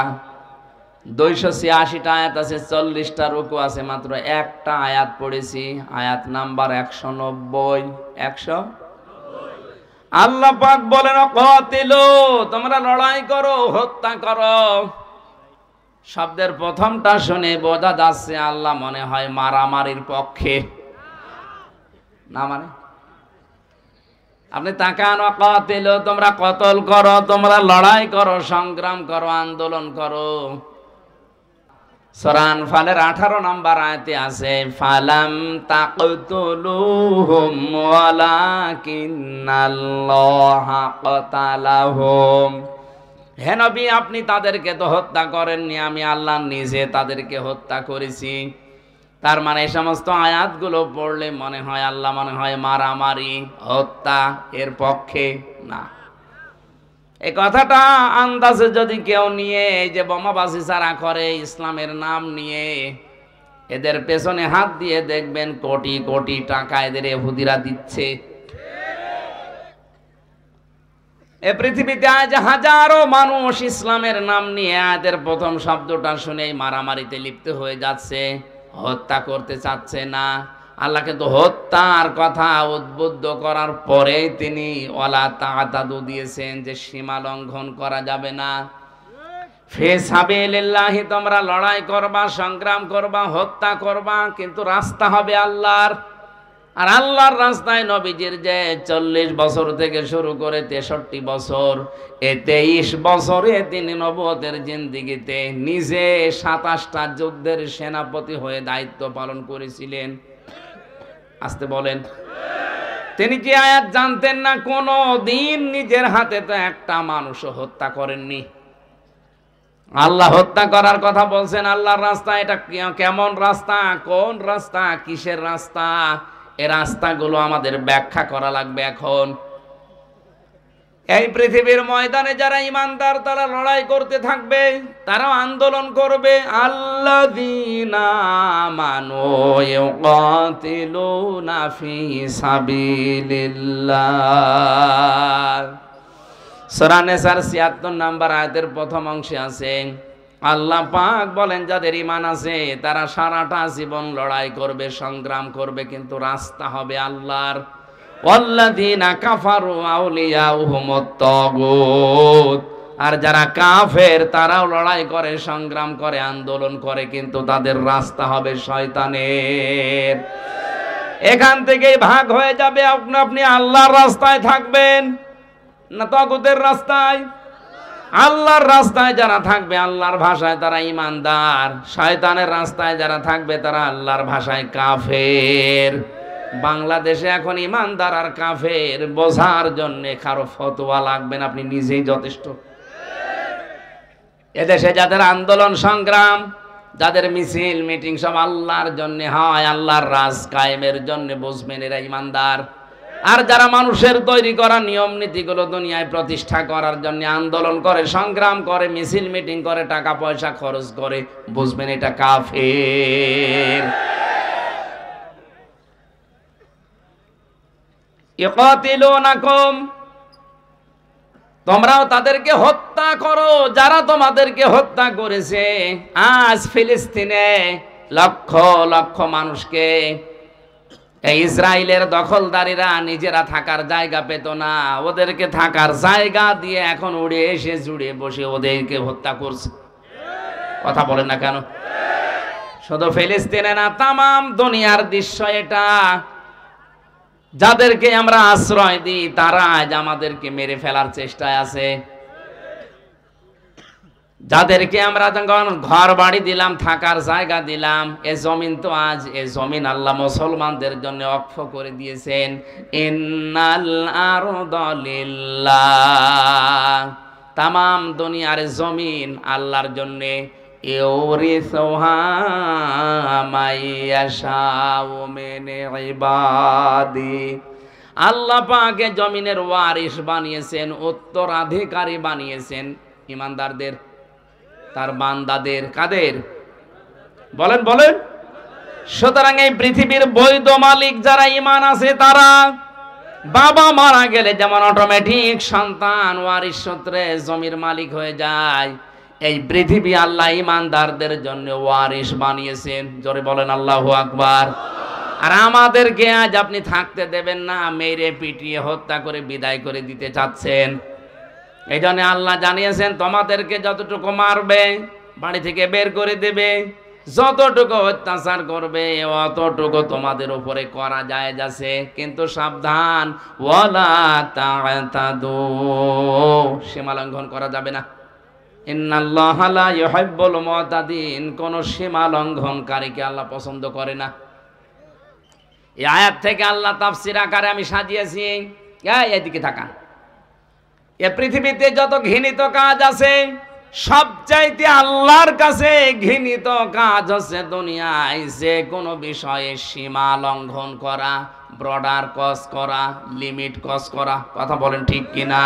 A: 286টা আয়াত আছে, 40টা রুকু আছে, মাত্র একটা আয়াত পড়েছি, আয়াত নাম্বার 190। 100 আল্লাহ পাক বলেন, কাতিলু, তোমরা লড়াই করো, হত্যা করো। শব্দের প্রথমটা শুনে বোঝা যাচ্ছে আল্লাহ মনে হয় মারামারির পক্ষে না। মানে আপনি তাকান, কাতিলু, তোমরা কতল করো, তোমরা লড়াই করো, সংগ্রাম করো, আন্দোলন করো। সূরা আনফালের 18 নম্বর আয়াতে আছে, ফালাম তাকতুলুহুম ওয়ালাকিন্নাল্লাহা কাতালাহুম। হে নবী, আপনি তাদেরকে তো হত্যা করেননি, আমি আল্লাহ নিজে তাদেরকে হত্যা করেছি। তার মানে এই সমস্ত আয়াতগুলো পড়লে মনে হয় আল্লাহ মনে হয় মারামারি, হত্যা এর পক্ষে না। এই কথাটা আন্দাজে যদি কেউ নিয়ে এই যে বোমাবাজি যারা করে ইসলামের নাম নিয়ে, এদের পেছনে হাত দিয়ে দেখবেন কোটি কোটি টাকা এদের ইহুদিরা দিচ্ছে। এ পৃথিবীতে আজ হাজারো মানুষ ইসলামের নাম নিয়ে আয়াতের প্রথম শব্দটা শুনেই মারামারিতে লিপ্ত হয়ে যাচ্ছে, হত্যা করতে চাচ্ছে না। আল্লাহ কিন্তু হত্যার কথা উদ্বুদ্ধ করার পরেই তিনি ওয়ালা তাআতাদু দিয়েছেন যে সীমা লঙ্ঘন করা যাবে না। ফি সাবিলিল্লাহি, তোমরা লড়াই করবা, সংগ্রাম করবা, হত্যা করবা, কিন্তু রাস্তা হবে আল্লাহর। আর আল্লাহর রাস্তায় নবীজির যে 40 বছর থেকে শুরু করে 63 বছর, এই 23 বছরে তিনি নবুয়তের জিন্দেগিতে নিজে 27টা যুদ্ধের সেনাপতি হয়ে দায়িত্ব পালন করেছিলেন। আসতে বলেন, তিনি কি আয়াত জানতেন না? কোনো দিন নিজের হাতে তো একটা মানুষও হত্যা করেননি। আল্লাহ হত্যা করার কথা বলছেন আল্লাহর রাস্তা। এটা কেমন রাস্তা, কোন রাস্তা, কিসের রাস্তা? এই রাস্তাগুলো আমাদের ব্যাখ্যা করা লাগবে এখন। এই পৃথিবীর ময়দানে যারা ঈমানদার তারা লড়াই করতে থাকবে, তারাও আন্দোলন করবে। আল্লাযীনা আমানু ইউকাতিলুনা ফি সাবিলিল্লাহ। সূরা নিসার ৭৬ নম্বর আয়াতের প্রথম অংশে আছে, আল্লাহ পাক বলেন যাদের ঈমান আছে তারা সারাটা জীবন লড়াই করবে, সংগ্রাম করবে, কিন্তু রাস্তা হবে আল্লাহর। ওয়াল্লাযীনা কাফারু আউলিয়াউহুমুত তাগুত। আর যারা কাফের তারাও লড়াই করে, সংগ্রাম করে, আন্দোলন করে, কিন্তু তাদের রাস্তা হবে শয়তানের। এখান থেকেই ভাগ হয়ে যাবে, আপনি আল্লাহর রাস্তায় থাকবেন না তাগুতের রাস্তায়। আল্লাহর রাস্তায় যারা থাকবে আল্লাহর ভাষায় তারা ঈমানদার, শয়তানের রাস্তায় যারা থাকবে তারা আল্লাহর ভাষায় কাফের। বাংলাদেশে এখন ঈমানদার আর কাফের বোঝার জন্য কারো ফতোয়া লাগবে না, আপনি নিজেই যথেষ্ট। এদেশে যাদের আন্দোলন সংগ্রাম, যাদের মিছিল মিটিং সব আল্লাহর জন্য হয়, আল্লাহর রাজ কায়েমের জন্য, বুঝবেন এরা ঈমানদার। আর যারা মানুষের তৈরি করা নিয়ম নীতিগুলো দুনিয়ায় প্রতিষ্ঠা করার জন্য আন্দোলন করে, সংগ্রাম করে, মিছিল মিটিং করে, টাকা পয়সা খরচ করে, বুঝবেন এটা কাফের। ইকাতিলুনাকুম, তোমরাও তাদেরকে হত্যা করো যারা তোমাদেরকে হত্যা করেছে। আজ ফিলিস্তিনে লক্ষ লক্ষ মানুষকে এই ইসরায়েলের দখলদারীরা নিজেরা থাকার জায়গা পেত না, ওদেরকে থাকার জায়গা দিয়ে এখন উড়ে এসে জুড়ে বসে ওদেরকে হত্যা করছে। কথা বলেন না কেন? শুধু ফিলিস্তিনে না, তামাম দুনিয়ার দৃশ্য এটা। যাদেরকে আমরা আশ্রয় দিই তারা আজ আমাদেরকে মেরে ফেলার চেষ্টায় আছে। যাদেরকে আমরা যখন ঘর বাড়ি দিলাম, থাকার জায়গা দিলাম, এ জমিন তো আজ এ জমিন আল্লাহ মুসলমানদের জন্য অক্ষ করে দিয়েছেন। ইন্নাল আরদা লিল্লাহ, তামাম দুনিয়ার জমিন আল্লাহর জন্য। ইউরিসুহা মাইয়াশাউ মিন ইবাদি, আল্লাহ পাকে জমিনের ওয়ারিশ বানিয়েছেন, উত্তরাধিকারী বানিয়েছেন ঈমানদারদের, তার বান্দাদের। কাদের? বলেন বলেন। সুতরাং এই পৃথিবীর বৈধ মালিক যারা ঈমান আছে তারা, বাবা মারা গেলে যেমন অটোমেটিক সন্তান ওয়ারিশ সূত্রে জমির মালিক হয়ে যায়, এই পৃথিবী আল্লাহ ঈমানদারদের জন্য ওয়ারিশ বানিয়েছেন। জোরে বলেন আল্লাহু আকবার। আর আমাদেরকে আজ আপনি থাকতে দেবেন না, মেরে পিটিয়ে হত্যা করে বিদায় করে দিতে চাচ্ছেন। এই জন্য আল্লাহ জানিয়েছেন তোমাদেরকে যতটুকু মারবে, বাড়ি থেকে বের করে দেবে, যতটুকু অত্যাচার করবে অতটুকু তোমাদের উপরে করা যায় যাচ্ছে, কিন্তু সাবধান, ওয়ালা তা'তাদু, সীমা লঙ্ঘন করা যাবে না। ইন্নাল্লাহা লা ইউহিব্বুল মু'তাদিন, কোন সীমা লঙ্ঘনকারীকে আল্লাহ পছন্দ করে না। এই আয়াত থেকে আল্লাহ তাফসীর আকারে আমি সাজিয়েছি। এইদিকে তাকান, এ পৃথিবীতে যত ঘৃণিত কাজ আছে সবচাইতে আল্লাহর কাছে ঘৃণিত কাজ হচ্ছে দুনিয়ায় যে কোনো বিষয়ে সীমা লঙ্ঘন করা, বর্ডার ক্রস করা, লিমিট ক্রস করা। কথা বলেন ঠিক কিনা?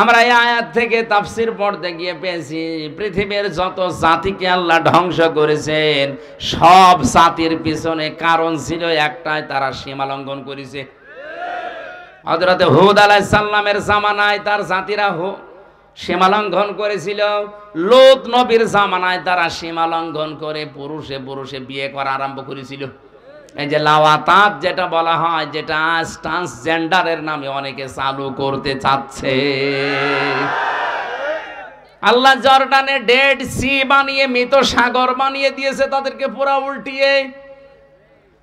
A: আমরা এই আয়াত থেকে তাফসীর পড়তে গিয়ে পেয়েছি পৃথিবীর যত জাতিকে আল্লাহ ধ্বংস করেছেন সব জাতির পিছনে কারণ ছিল একটাই, তারা সীমা লঙ্ঘন করেছে। হযরত হুদ আলাইহিস সালামের জামানায় তার জাতিরা সীমা লঙ্ঘন করেছিল। লূত নবীর জামানায় তারা সীমা লঙ্ঘন করে পুরুষে পুরুষে বিয়ে করা আরম্ভ করেছিল। এই যে লাওয়াতাত যেটা বলা হয়, যেটা ট্রান্সজেন্ডারের নামে অনেকে চালু করতে চাচ্ছে। আল্লাহ জর্ডানে ডেড সি বানিয়ে, মৃত সাগর বানিয়ে দিয়েছে তাদেরকে পুরা উল্টিয়ে।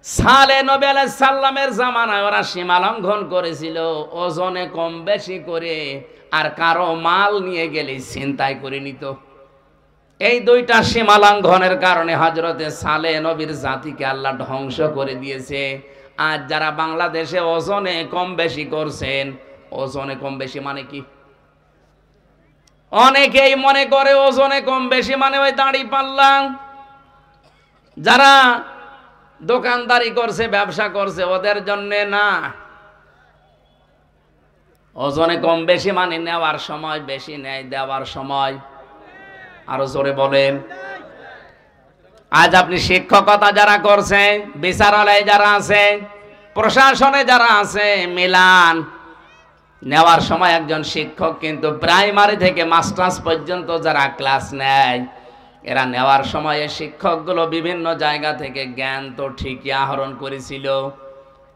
A: সালে নবী আলাইহিস সালামের জামানায় ওরা সীমা লঙ্ঘন করেছিল ওজনে কম বেশি করে, আর কারো মাল নিয়ে গেলে ছিনতাই করে নিত। এই দুইটা সীমা লঙ্ঘনের কারণে হযরতে সালে নবীর জাতিকে আল্লাহ ধ্বংস করে দিয়েছে। আজ যারা বাংলাদেশে ওজনে কম বেশি করছেন, ওজনে কম বেশি মানে কি? অনেকেই মনে করে ওজনে কম বেশি মানে ওই দাড়ি পাল্লা। যারা দোকানদারি করছে, ব্যবসা করছে, ওদের জন্য না। ওজনে কম বেশি মানে নেওয়ার সময় বেশি নেয়, দেওয়ার সময় আরো জোরে বলেন। আজ আপনি শিক্ষকতা যারা করছে, বিচারালয়ে যারা আছে, প্রশাসনে যারা আছে, মিলান নেওয়ার সময় একজন শিক্ষক কিন্তু প্রাইমারি থেকে মাস্টার্স পর্যন্ত যারা ক্লাস নেয়, এরা নেওয়ার সময় শিক্ষকগুলো বিভিন্ন জায়গা থেকে জ্ঞান তো ঠিকই আহরণ করেছিল,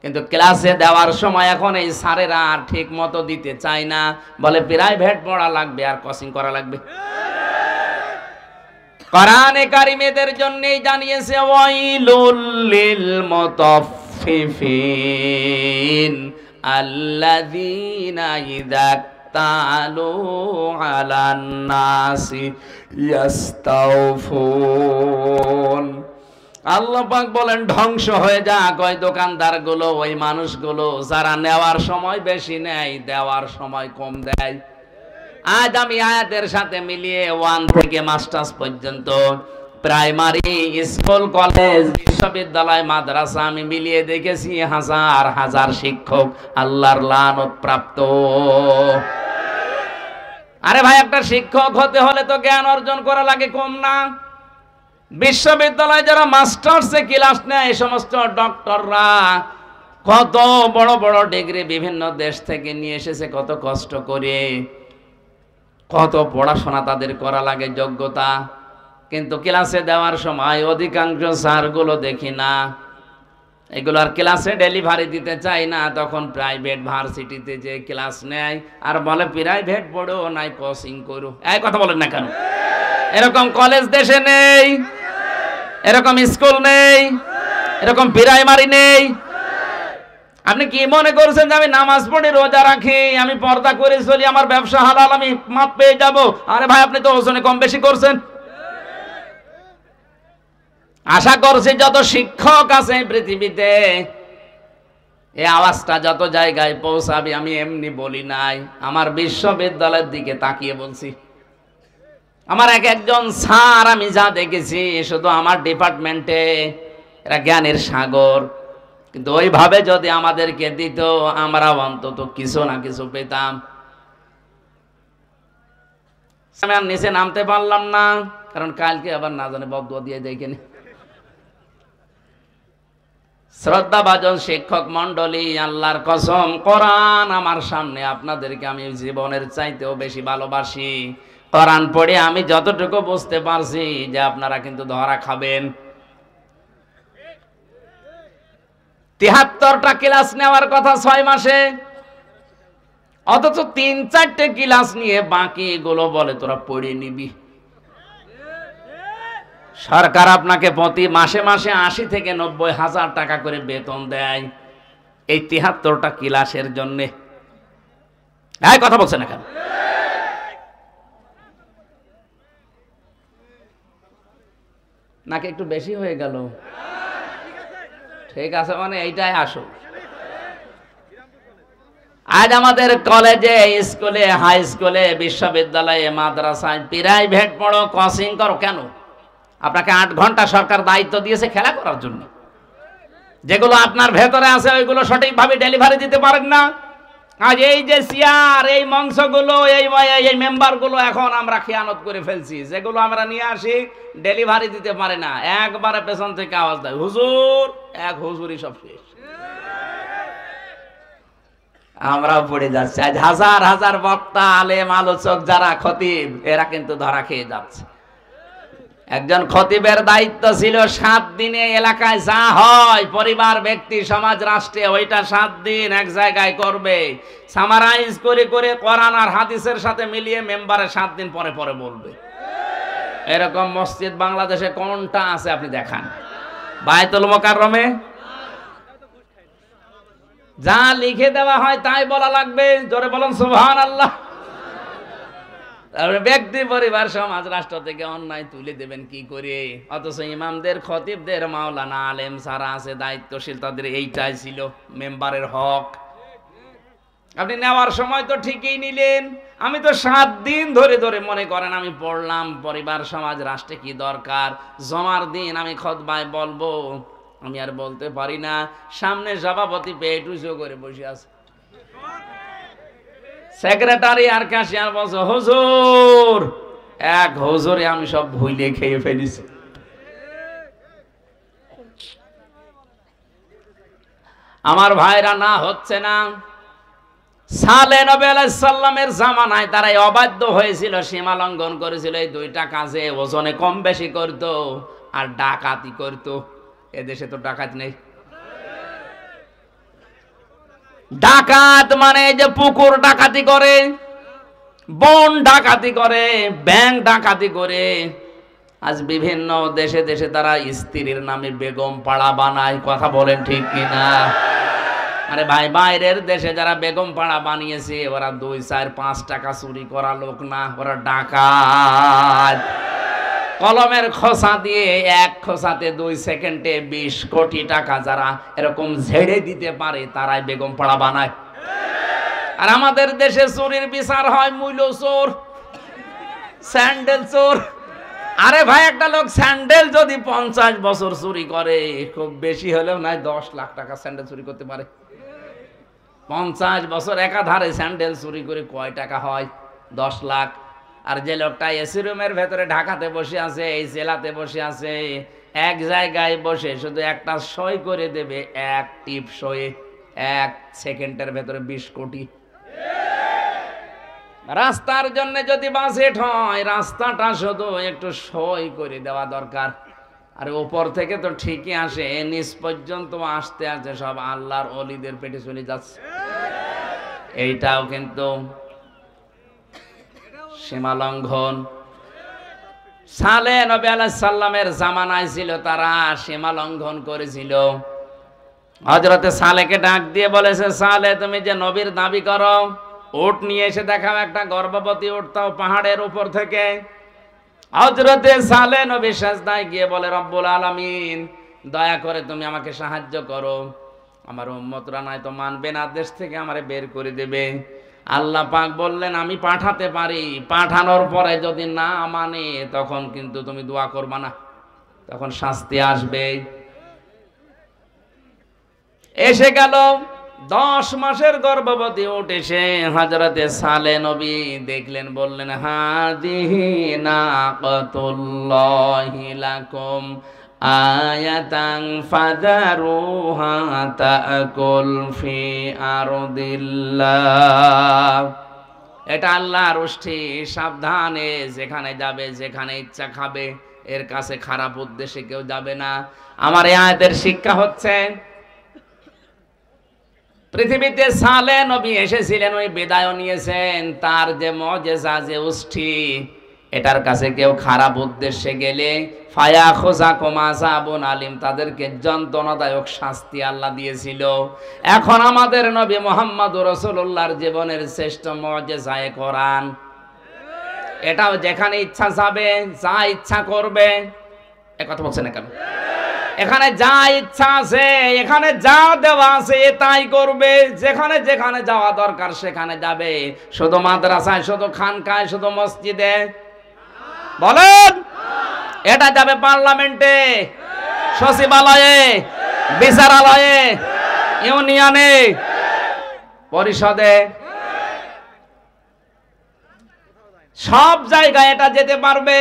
A: কিন্তু ক্লাসে দেওয়ার সময় এখন এই স্যারেরা আর ঠিক মতো দিতে চায় না, বলে প্রাইভেট পড়া লাগবে আর কোচিং করা লাগবে। কোরআনে কারিমেদের জন্যই জানিয়েছে ওয়াইলুল লিল মুতাফফিফিন আল্লাযীনা ইযা তালু আলান নাসি ইস্তাওফুন। আল্লাহ পাক বলেন ধ্বংস হয়ে যাক ওই দোকানদার গুলো, ওই মানুষগুলো যারা নেওয়ার সময় বেশি নেয়, দেওয়ার সময় কম দেয়। আজ আমি আয়াতের সাথে মিলিয়ে 1 থেকে মাস্টার্স পর্যন্ত প্রাইমারি স্কুল, কলেজ, বিশ্ববিদ্যালয়, মাদ্রাসা আমি মিলিয়ে দেখেছি হাজার হাজার শিক্ষক আল্লাহর লানত প্রাপ্ত। আরে ভাই, একটা শিক্ষক হতে হলে তো জ্ঞান অর্জন করা লাগে, কম না? বিশ্ববিদ্যালয়ে যারা মাস্টার্সে ক্লাস নেয়, এই সমস্ত ডক্টররা কত বড় বড় ডিগ্রি বিভিন্ন দেশ থেকে নিয়ে এসেছে, কত কষ্ট করে, কত পড়াশোনা তাদের করা লাগে, যোগ্যতা। কিন্তু ক্লাসে দেওয়ার সময় অধিকাংশ স্যারগুলো দেখি না, এগুলো আর ক্লাসে ডেলিভারি দিতে চাই না, তখন প্রাইভেট ভার্সিটিতে যে ক্লাস নেয় আর বলে প্রাইভেট পড়ো নাই কোচিং করো। এই কথা বলেন না কেন? এরকম কলেজ দেশে নেই, এরকম স্কুল নেই, এরকম প্রাইমারি নেই। আপনি কি মনে করছেন যে আমি নামাজ পড়ি, রোজা রাখি, আমি পর্দা করে চলি, আমার ব্যবসা হালাল, আমি মাপ পেয়ে যাব? আরে ভাই, আপনি তো ওজনে কম বেশি করছেন। আশা করছি যত শিক্ষক আছে পৃথিবীতে, এই আওয়াজটা যত জায়গায় পৌঁছাবে, আমি এমনি বলি নাই, আমার বিশ্ববিদ্যালয়ের দিকে তাকিয়ে বলছি। আমার একজন স্যার আমি যা দেখেছি, শুধু আমার ডিপার্টমেন্টে এরা জ্ঞানের সাগর, কিন্তু ওইভাবে যদি আমাদেরকে দিত, আমরা অন্তত কিছু না কিছু পেতাম। আমি আর নিচে নামতে পারলাম না, কারণ কালকে আবার না জানে বদুয়া দিয়ে দেখেনি। শ্রদ্ধাভাজন শিক্ষক মন্ডলী, আল্লাহর কসম, কোরআন আমার সামনে, আপনাদেরকে আমি জীবনের চাইতেও বেশি ভালোবাসি। কোরআন পড়ে আমি যতটুকু বুঝতে পারছি যে আপনারা কিন্তু ধরা খাবেন। 73টা ক্লাস নেওয়ার কথা 6 মাসে, অথচ 3-4টে ক্লাস নিয়ে বাকি গুলো বলে তোরা পড়ে নিবি। সরকার আপনাকে প্রতি মাসে মাসে 80 থেকে 90 হাজার টাকা করে বেতন দেয় এই 73টা ক্লাসের জন্য। এই কথা বলছেন না কেন? নাকি একটু বেশি হয়ে গেল? ঠিক আছে, মানে এইটাই আসো। আজ আমাদের কলেজে, স্কুলে, হাই স্কুলে, বিশ্ববিদ্যালয়ে, মাদ্রাসায় প্রাইভেট পড়ো, কোচিং করো। কেন? আপনাকে 8 ঘন্টা সরকার দায়িত্ব দিয়েছে খেলা করার জন্য। যেগুলো আপনার ভেতরে আছে ওইগুলো সঠিকভাবে ডেলিভারি দিতে পারেন না। আজ এই যে চেয়ার, এই মাংসগুলো, এই মেম্বারগুলো এখন আমরা খেয়ানত করে ফেলছি। যেগুলো আমরা নিয়ে আসি ডেলিভারি দিতে পারে না, একবারে পেছন থেকে আওয়াজ দেয় হুজুর, এক হুজুরই সব শেষ। আমরাও পড়ে যাচ্ছি। আজ হাজার হাজার বক্তা, আলেম, আলোচক যারা খতিব, এরা কিন্তু ধরা খেয়ে যাচ্ছে। একজন খতিবের দায়িত্ব ছিল 7 দিনে এলাকায় যা হয়, পরিবার, ব্যক্তি, সমাজ, রাষ্ট্রে, ওইটা 7 দিন এক জায়গায় করবে, সামারাইজ করে করে কোরআন আর হাদিসের সাথে মিলিয়ে মেম্বারে 7 দিন পরে পরে বলবে। এরকম মসজিদ বাংলাদেশে কোনটা আছে আপনি দেখান? বায়তুল মোকাররমে যা লিখে দেওয়া হয় তাই বলা লাগবে। জোরে বলুন সুবহানাল্লাহ। তারপরে ব্যক্তি, পরিবার, সমাজ, রাষ্ট্র থেকে অন্যায় তুলে দেবেন কি করে? অথচ ইমামদের, খতিবদের, মাওলানা, আলেম সারা আছে দায়িত্বশীল, তাদের এইটাই ছিল মেম্বারের হক। আপনি নেওয়ার সময় তো ঠিকই নিলেন, আমি তো 7 দিন ধরে ধরে মনে করেন আমি পড়লাম পরিবার, সমাজ, রাষ্ট্রে কি দরকার। জমার দিন আমি খুতবায় বলবো, আমি আর বলতে পারি না। সামনে সভাপতি পেট উঁচু করে বসে আছে, সেক্রেটারি আর ক্যাশিয়ার বলছে হুজুর, এক হুজুরে আমি সব ভুলে খেয়ে ফেলেছি। আমার ভাইরা, না হচ্ছে না। সালেহ নবী আলাইহিস সালামের জামানায় তারাই অবাধ্য হয়েছিল, সীমা লঙ্ঘন করেছিল। এই 2টা কাজে ওজনে কম বেশি করত আর ডাকাতি করত। এদেশে তো ডাকাত নেই। ডাকাত মানে যে পুকুর ডাকাতি করে, বন ডাকাতি করে, ব্যাংক ডাকাতি করে। আজ বিভিন্ন দেশে দেশে তারা স্ত্রীর নামে বেগম পাড়া বানায়। কথা বলেন ঠিক কিনা? আরে ভাই, বাইরের দেশে যারা বেগম পাড়া বানিয়েছে ওরা 2, 4, 5 টাকা চুরি করা লোক না, ওরা ডাকাত। কলমের খোসা দিয়ে 1 খোসাতে 2 সেকেন্ডে 20 কোটি টাকা যারা এরকম ঝেড়ে দিতে পারে তারাই বেগম পাড়া বানায়। আর আমাদের দেশে চুরির বিচার হয় মূল্য চোর, স্যান্ডেল চোর। আরে ভাই, একটা লোক স্যান্ডেল যদি 50 বছর চুরি করে, খুব বেশি হলেও নাই 10 লাখ টাকা স্যান্ডেল চুরি করতে পারে। 50 বছর একাধারে স্যান্ডেল চুরি করে কয় টাকা হয়? 10 লাখ। আর যে লোকটা এসি রুমের ভেতরে ঢাকাতে বসে আছে, এই জেলাতে বসে আছে, এক জায়গায় বসে শুধু একটা সই করে দেবে, 1 টিপ সয়ে 1 সেকেন্ডের ভেতরে 20 কোটি। রাস্তার জন্য যদি বাজেট হয়, রাস্তাটা শুধু একটু সই করে দেওয়া দরকার। আর উপর থেকে তো ঠিকই আসে, নিচ পর্যন্ত আসতে আসতে সব আল্লাহর ওলিদের পেটে চলে যাচ্ছে। এইটাও কিন্তু সীমা লঙ্ঘন। সালেহ নবী আলাইহিস সালামের জামানায় ছিল, তারা সীমা লঙ্ঘন করেছিল। হযরতে সালেহকে ডাক দিয়ে বলেছে, সালেহ, তুমি যে নবীর দাবি করো, উট নিয়ে এসে দেখাও, একটা গর্ভবতী উট, তাও পাহাড়ের উপর থেকে। হযরতে সালেহ নবী সিজদায় গিয়ে বলে, রব্বুল আলামিন, দয়া করে তুমি আমাকে সাহায্য করো, আমার উম্মতরা নয়তো মানবে না, দেশ থেকে আমারে বের করে দেবে। আল্লাহ পাক বললেন, আমি পাঠাতে পারি, পাঠানোর পরে যদি না মানে তখন কিন্তু তুমি দোয়া করবা না, তখন শাস্তি আসবে। এসে গেল 10 মাসের গর্ভবতী উট এসে হযরতে সালেহ নবী দেখলেন, বললেন, হাদিহি নাকাতুল্লাহি লাকুম আয়াতান ফাদারুহা তাকুল ফি আরদিল্লাহ। এটা আল্লাহর উষ্ঠি, সাবধানে যেখানে যাবে, যেখানে ইচ্ছা খাবে, এর কাছে খারাপ উদ্দেশ্যে কেউ যাবে না। আমার এই আয়াতের শিক্ষা হচ্ছে, পৃথিবীতে সালেহ নবী এসেছিলেন, ওই বিদায় নিয়েছেন, তার যে মুজিজা, যে উষ্ঠি, এটার কাছে কেউ খারাপ উদ্দেশ্যে গেলে ফায়াখুযাকুম আযাবুন আলিম, তাদেরকে যন্ত্রণাদায়ক শাস্তি আল্লাহ দিয়েছিল। এখন আমাদের নবী মুহাম্মদুর রাসূলুল্লাহর জীবনের শ্রেষ্ঠ মুজিজা কোরআন, এটাও যেখানে ইচ্ছা যাবে, যা ইচ্ছা করবে। এ কথা বলছেন না কেন? এখানে যা ইচ্ছা আছে, এখানে যা দেওয়া আছে তাই করবে, যেখানে যেখানে যাওয়া দরকার সেখানে যাবে। শুধু মাদ্রাসায়, শুধু খানকায়, শুধু মসজিদে বলেন? এটা যাবে পার্লামেন্টে, সচিবালয়ে, বিচারালয়ে, ইউনিয়নে, পরিষদে, সব জায়গায় এটা যেতে পারবে।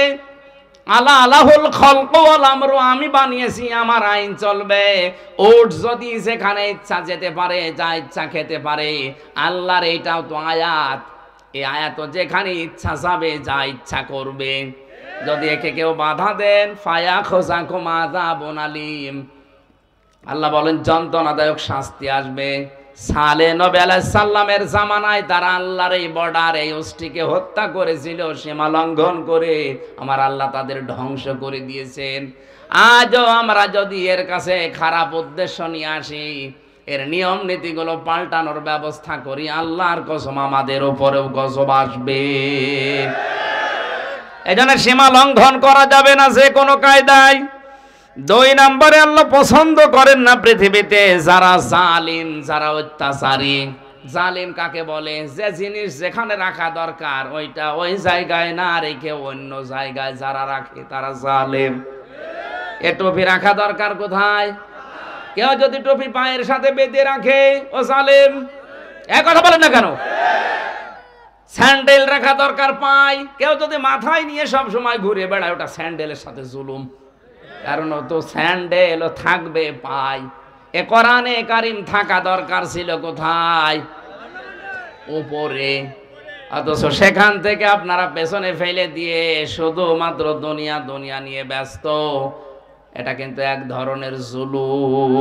A: আলা আলাহুল খলকু ওয়াল আমরু, আমি বানিয়েছি, আমার আইন চলবে। উট যদি যেখানে ইচ্ছা যেতে পারে, যা ইচ্ছা খেতে পারে, আল্লাহর এটাও তো আয়াত। এই আয়াত যেখানে ইচ্ছা যাবে, যা ইচ্ছা করবে। যদি একে কেউ বাধা দেন, ফায়াখুযাকুম আযাবুন আলীম, আল্লাহ বলেন যন্ত্রণাদায়ক শাস্তি আসবে। সালেহ নবী আলাইহিস সালামের জামানায় তারা আল্লাহর এই বর্ডার, এই ওষ্ঠীকে হত্যা করেছিল সীমা লঙ্ঘন করে। আমার আল্লাহ তাদের ধ্বংস করে দিয়েছেন। আজও আমরা যদি এর কাছে খারাপ উদ্দেশ্য নিয়ে আসি, এর নিয়ম নীতিগুলো পাল্টানোর ব্যবস্থা করি, আল্লাহর কসম আমাদের উপরেও গজব আসবে। এজন্য সীমা লঙ্ঘন করা যাবে না যে কোনো কায়দায়। 2 নম্বরে আল্লাহ পছন্দ করেন না পৃথিবীতে যারা জালিম, যারা অত্যাচারী। জালিম কাকে বলে? যে জিনিস যেখানে রাখা দরকার ওইটা ওই জায়গায় না রেখে অন্য জায়গায় যারা রাখে তারা জালিম। এ টুপি রাখা দরকার কোথায়? কেউ যদি টুপি পায়ের সাথে বেঁধে রাখে, ও জালিম। এক কথা বলেন না কেন? স্যান্ডেল রাখা দরকার পায়, কেউ যদি মাথায় নিয়ে সব সময় ঘুরে বেড়ায়, ওটা স্যান্ডেলের সাথে জুলুম। কারণ ও তো স্যান্ডেল থাকবে পায়। এ কোরআনে কারিম থাকা দরকার ছিল কোথায়? উপরে। অথচ সেখান থেকে আপনারা পেছনে ফেলে দিয়ে শুধুমাত্র দুনিয়া দুনিয়া নিয়ে ব্যস্ত। এটা কিন্তু এক ধরনের জুলুম।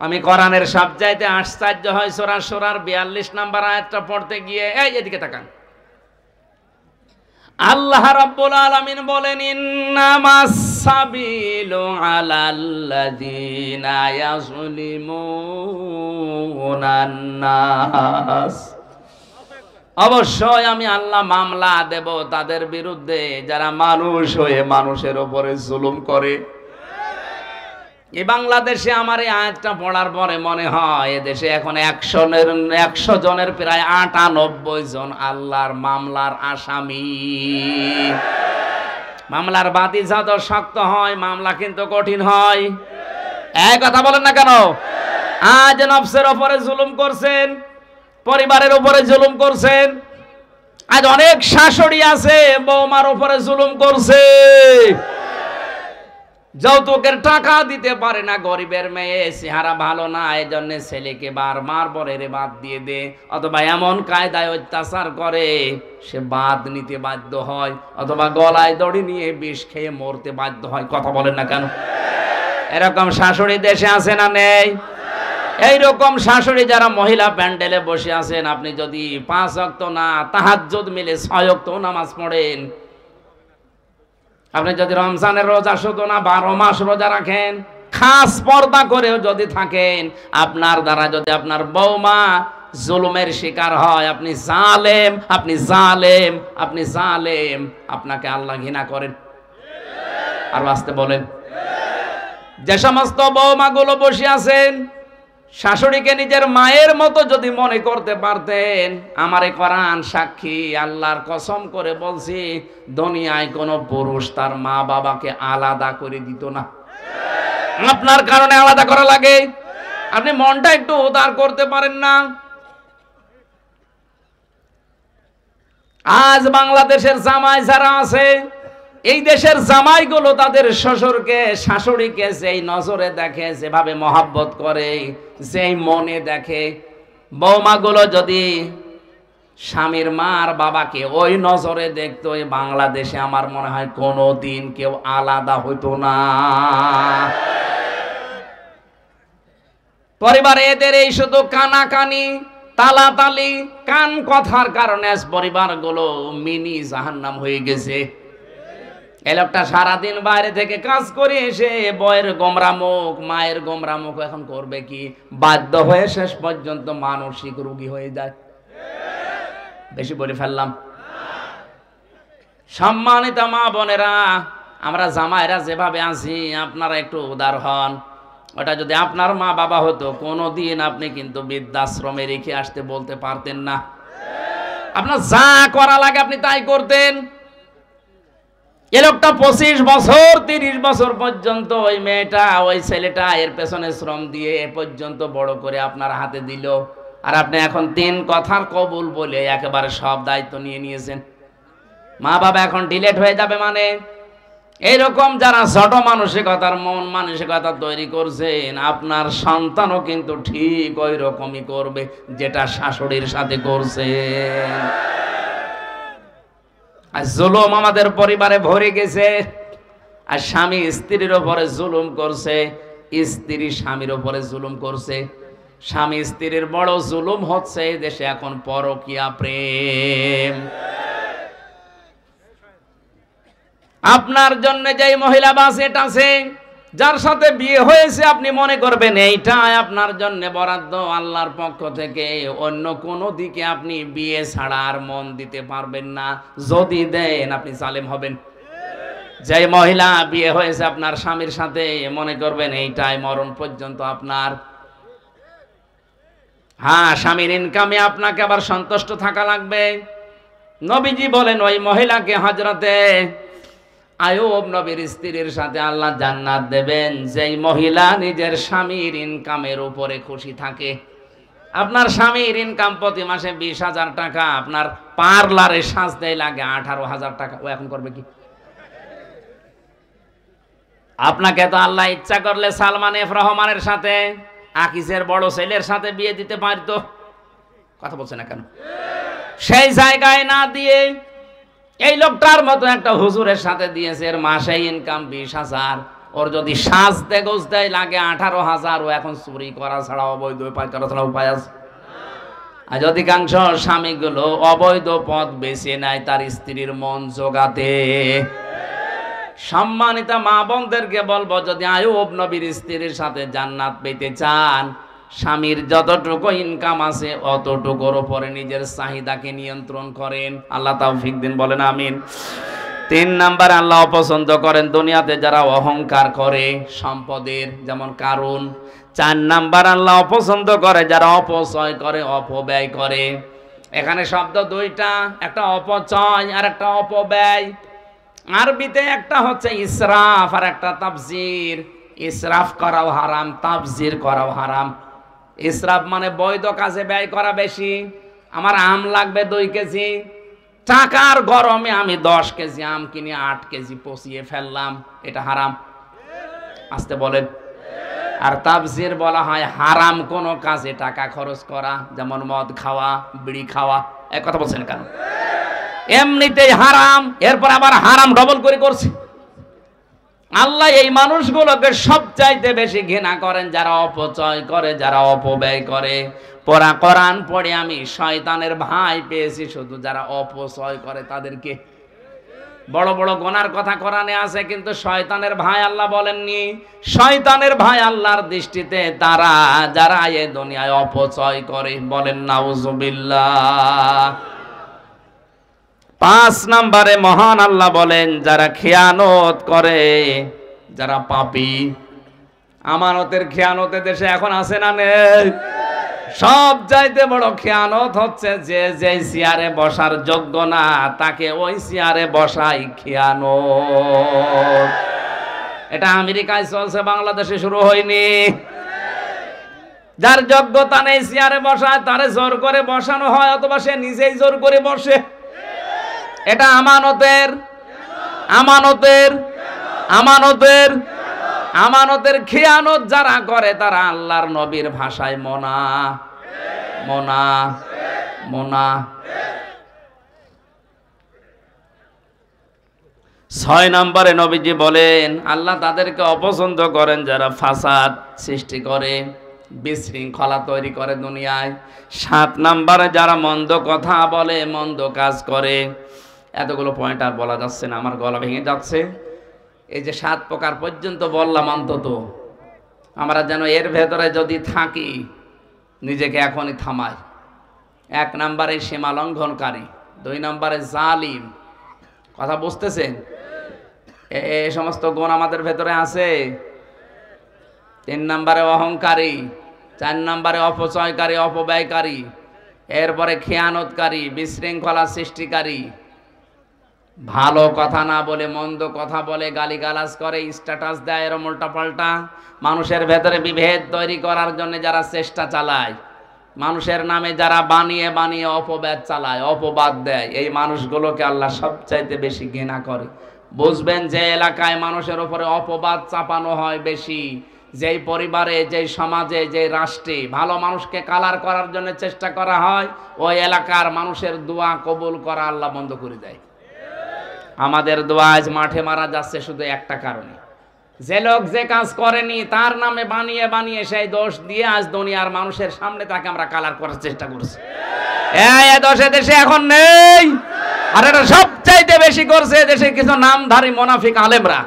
A: আমি কোরআনের সবচাইতে আশ্চর্য হয় সূরা শুরার 42 নম্বর আয়াতটা পড়তে গিয়ে, এই এদিকে তাকান। আল্লাহ রাব্বুল আলামিন বলেন, ইন্নামাস সাবিলু আলাল্লাযিনা ইয়াযলিমুনান নাস, অবশ্যই আমি আল্লাহ মামলা দেব তাদের বিরুদ্ধে যারা মানুষ হয়ে মানুষের উপরে জুলুম করে। এই বাংলাদেশে আমার এই আয়াতটা পড়ার পরে মনে হয় এদেশে এখন 100 জনের প্রায় 98 জন আল্লাহর মামলার আসামি। মামলার বাদী যত শক্ত হয়, মামলা কিন্তু কঠিন হয়। এই কথা বলেন না কেন? আজ নফসের উপরে জুলুম করছেন, পরিবারের উপরে জুলুম করছেন। আজ অনেক শাশুড়ি আছে বৌমার উপরে জুলুম করছে। যৌতুকের টাকা দিতে পারে না, গরিবের মেয়ে, চেহারা ভালো না, এই জন্য ছেলেকে বারবার বলে রে বাদ দিয়ে দে, অথবা এমন কায়দায় অত্যাচার করে সে বাদ নিতে বাধ্য হয়, অথবা গলায় দড়ি নিয়ে বিষ খেয়ে মরতে বাধ্য হয়। কথা বলেন না কেন? এরকম শাশুড়ি দেশে আছে না নেই? এইরকম শাশুড়ি যারা মহিলা প্যান্ডেলে বসে আছেন, আপনি যদি 5 ওয়াক্ত না তাহাজ্জুদ মিলে 6 ওয়াক্ত নামাজ পড়েন, আপনি যদি রমজানের রোজা শুধু না 12 মাস রোজা রাখেন, খাস পর্দা করেও যদি থাকেন, আপনার দ্বারা যদি আপনার বৌমা জুলুমের শিকার হয়, আপনি জালেম, আপনি জালেম, আপনি জালেম। আপনাকে আল্লাহ ঘৃণা করেন। আর আসতে বলেন, যে সমস্ত বৌমাগুলো বসে আছেন, শাশুড়িকে নিজের মায়ের মতো যদি মনে করতে পারতেন, আমার এই কোরআন সাক্ষী, আল্লাহর কসম করে বলছি, দুনিয়ায় কোনো পুরুষ তার মা বাবাকে আলাদা করে দিত না। আপনার কারণে আলাদা করা লাগে, আপনি মনটা একটু উদার করতে পারেন না। আজ বাংলাদেশের জামাই যারা আছে, এই দেশের জামাইগুলো তাদের শ্বশুরকে শাশুড়িকে যেই নজরে দেখে, যেভাবে মহাব্বত করে, যেই মনে দেখে, বৌমাগুলো যদি স্বামীর মার বাবাকে ওই নজরে দেখতো, এই বাংলাদেশে আমার মনে হয় কোনোদিন কেউ আলাদা হইতো না। পরিবারে এদের এই শুধু কানাকানি, তালাতালি, কান কথার কারণে পরিবারগুলো মিনি জাহান্নাম হয়ে গেছে। এই লোকটা সারাদিন বাইরে থেকে কাজ করে এসে বয়ের গোমরা মুখ, মায়ের গোমরা মুখ এখন করবে কি? বাধ্য হয়ে শেষ পর্যন্ত মানসিক রোগী হয়ে যায়। বেশি বলে ফেললাম? সম্মানিত মা বোনেরা, আমরা জামাইরা যেভাবে আছি, আপনারা একটু উদার হন। ওটা যদি আপনার মা বাবা হতো, কোনোদিন আপনি কিন্তু বৃদ্ধাশ্রমে রেখে আসতে বলতে পারতেন না। আপনার যা করা লাগে আপনি তাই করতেন। এ লোকটা 25 বছর 30 বছর পর্যন্ত ওই মেয়েটা, ওই ছেলেটা এর পেছনে শ্রম দিয়ে এ পর্যন্ত বড় করে আপনার হাতে দিল, আর আপনি এখন 3 কথার কবুল বলে একেবারে সব দায়িত্ব নিয়ে নিয়েছেন। মা বাবা এখন ডিলেট হয়ে যাবে মানে এইরকম যারা ছোট মানসিকতার মন মানসিকতা তৈরি করছেন, আপনার সন্তানও কিন্তু ঠিক ওই রকমই করবে যেটা শাশুড়ির সাথে করছে। আর জুলুম আমাদের পরিবারে ভরে গেছে। আর স্বামী স্ত্রীর উপরে জুলুম করছে, স্ত্রী স্বামীর উপরে জুলুম করছে। স্বামী স্ত্রীর বড় জুলুম হচ্ছে এই দেশে এখন পরকীয়া প্রেম। আপনার জন্য যেই মহিলা বাসেট আছে, যার সাথে বিয়ে হয়েছে, আপনি মনে করবেন এইটাই আপনার জন্য বরাদ্দ আল্লাহর পক্ষ থেকে। অন্য কোনো দিকে আপনি বিয়ে ছাড়া আর মন দিতে পারবেন না। যদি দেন আপনি জালেম হবেন। যেই মহিলা বিয়ে হয়েছে আপনার স্বামীর সাথে, মনে করবেন এইটাই মরণ পর্যন্ত আপনার। হ্যাঁ, স্বামীর ইনকামে আপনাকে আবার সন্তুষ্ট থাকা লাগবে। নবীজি বলেন ওই মহিলাকে, হযরতে আইয়ুব নবীর স্ত্রীর সাথে আল্লাহ জান্নাত দেবেন যেই মহিলা নিজের স্বামীর ইনকামের উপরে খুশি থাকে। আপনার স্বামীর ইনকাম প্রতি মাসে 20,000 টাকা, আপনার পার্লারে সাজতে লাগে 18,000 টাকা, ও এখন করবে কি? আপনাকে তো আল্লাহ ইচ্ছা করলে সালমান এফ রহমানের সাথে, আকিসের বড় ছেলের সাথে বিয়ে দিতে পারতো। কথা বলছে না কেন? সেই জায়গায় না দিয়ে এই লোকটার মতো একটা হুজুরের সাথে দিয়েছে, এর মাসে ইনকাম 20,000, ওর যদি সাজতে গোজতে লাগে 18,000, ও এখন চুরি করা ছাড়া, অবৈধ উপায় করা ছাড়া উপায় আছে? আজ অধিকাংশ স্বামীগুলো অবৈধ পথ বেছে নেয় তার স্ত্রীর মন জোগাতে। সম্মানিত মা বোনদেরকে বলবো, যদি আইয়ুব নবীর স্ত্রীর সাথে জান্নাত পেতে চান, স্বামীর যতটুকু ইনকাম আছে অতটুকুর উপরে নিজের চাহিদাকে নিয়ন্ত্রণ করেন। আল্লাহ তাওফিক দিন, বলেন আমিন। 3 নাম্বার, আল্লাহ অপছন্দ করেন দুনিয়াতে যারা অহংকার করে সম্পদের, যেমন কারুন। 4 নাম্বার, আল্লাহ অপছন্দ করে যারা অপচয় করে, অপব্যয় করে। এখানে শব্দ দুইটা, একটা অপচয় আর একটা অপব্যয়। আরবিতে একটা হচ্ছে ইসরাফ আর একটা তাবজির। ইসরাফ করাও হারাম, তাবজির করাও হারাম। ইসরাফ মানে বৈধ কাজে ব্যয় করা বেশি। আমার আম লাগবে 2 কেজি, টাকার গরমে আমি 10 কেজি আম কিনে 8 কেজি পচিয়ে ফেললাম, এটা হারাম। আসতে বলেন। আর তাবজির বলা হয় হারাম কোন কাজে টাকা খরচ করা, যেমন মদ খাওয়া, বিড়ি খাওয়া। এক কথা বলছেন কেন? এমনিতেই হারাম, এরপর আবার হারাম ডবল করে করছে। আল্লাহ এই মানুষগুলোকে সবচাইতে বেশি ঘৃণা করেন যারা অপচয় করে, যারা অপব্যয় করে। পড়া কোরআন পড়ে আমি শয়তানের ভাই পেয়েছি শুধু যারা অপচয় করে তাদেরকে। বড় বড় গুনার কথা কোরআনে আছে, কিন্তু শয়তানের ভাই আল্লাহ বলেননি। শয়তানের ভাই আল্লাহর দৃষ্টিতে তারা যারা এই দুনিয়ায় অপচয় করে। বলেন নাউজুবিল্লাহ। 5 নম্বরে মহান আল্লাহ বলেন যারা খেয়ানত করে, যারা পাপী। আমানতের খেয়ানতে দেশে এখন আছে না নেই? সব চাইতে বড় খেয়ানত হচ্ছে যে যে চেয়ারে বসার যোগ্য না তাকে ওই চেয়ারে বসাই খেয়ানত। এটা আমেরিকায় চলছে, বাংলাদেশে শুরু হয়নি। যার যোগ্যতা নেই চেয়ারে বসায় তারে জোর করে বসানো হয়, অথবা সে নিজেই জোর করে বসে। এটা আমানতের আমানতের আমানতের আমানতের খেয়ানত যারা করে তারা আল্লাহর নবীর ভাষায় মোনা মোনা মোনা। 6 নম্বরে নবীজি বলেন আল্লাহ তাদেরকে অপছন্দ করেন যারা ফাসাদ সৃষ্টি করে, বিশৃঙ্খলা তৈরি করে দুনিয়ায়। 7 নম্বরে যারা মন্দ কথা বলে, মন্দ কাজ করে। এতগুলো পয়েন্ট আর বলা যাচ্ছে না, আমার গলা ভেঙে যাচ্ছে। এই যে 7 প্রকার পর্যন্ত বললাম, অন্তত আমরা যেন এর ভেতরে যদি থাকি নিজেকে এখনই থামাই। 1 নম্বরে সীমা লঙ্ঘনকারী, 2 নম্বরে জালিম। কথা বুঝতেছেন? এই সমস্ত গুণ আমাদের ভেতরে আছে। 3 নম্বরে অহংকারী, 4 নম্বরে অপচয়কারী, অপব্যয়কারী, এরপরে খেয়ানতকারী, বিশৃঙ্খলা সৃষ্টিকারী, ভালো কথা না বলে মন্দ কথা বলে, গালিগালাজ করে, স্ট্যাটাস দেয়, এরম উল্টা পাল্টা। মানুষের ভেতরে বিভেদ তৈরি করার জন্য যারা চেষ্টা চালায়, মানুষের নামে যারা বানিয়ে বানিয়ে অপবাদ চালায়, অপবাদ দেয়, এই মানুষগুলোকে আল্লাহ সবচাইতে বেশি ঘৃণা করে। বুঝবেন যে এলাকায় মানুষের উপরে অপবাদ চাপানো হয় বেশি, যেই পরিবারে, যেই সমাজে, যেই রাষ্ট্রে ভালো মানুষকে কালার করার জন্য চেষ্টা করা হয়, ওই এলাকার মানুষের দোয়া কবুল করা আল্লাহ বন্ধ করে দেয়। আমাদের দোয়া আজ মাঠে মারা যাচ্ছে শুধু একটা কারণে, যে লোক যে কাজ করেনি তার নামে বানিয়ে বানিয়ে সেই দোষ দিয়ে আজ দুনিয়ার মানুষের সামনে তাকে আমরা কালার করার চেষ্টা করছি। এই দোষে দেশে এখন নেই, আর এটা সবচাইতে বেশি করছে দেশে কিছু নামধারী মুনাফিক আলেমরা।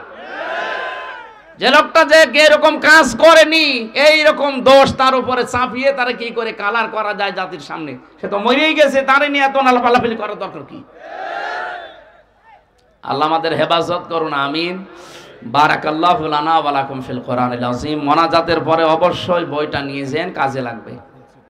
A: যে লোকটা যে এরকম কাজ করেনি, এই রকম দোষ তার উপরে চাপিয়ে তারা কি করে কালার করা যায় জাতির সামনে, সে তো মরেই গেছে, তারে নিয়ে এত নালাপালাপালি করার দরকার কি? আল্লাহ আমাদের হেফাজত করুন, আমিন। বারাকাল্লাহু লানা ওয়া লাকুম ফিল কোরআনিল আযীম। মোনাজাতের পরে অবশ্যই বইটা নিয়ে যান, কাজে লাগবে।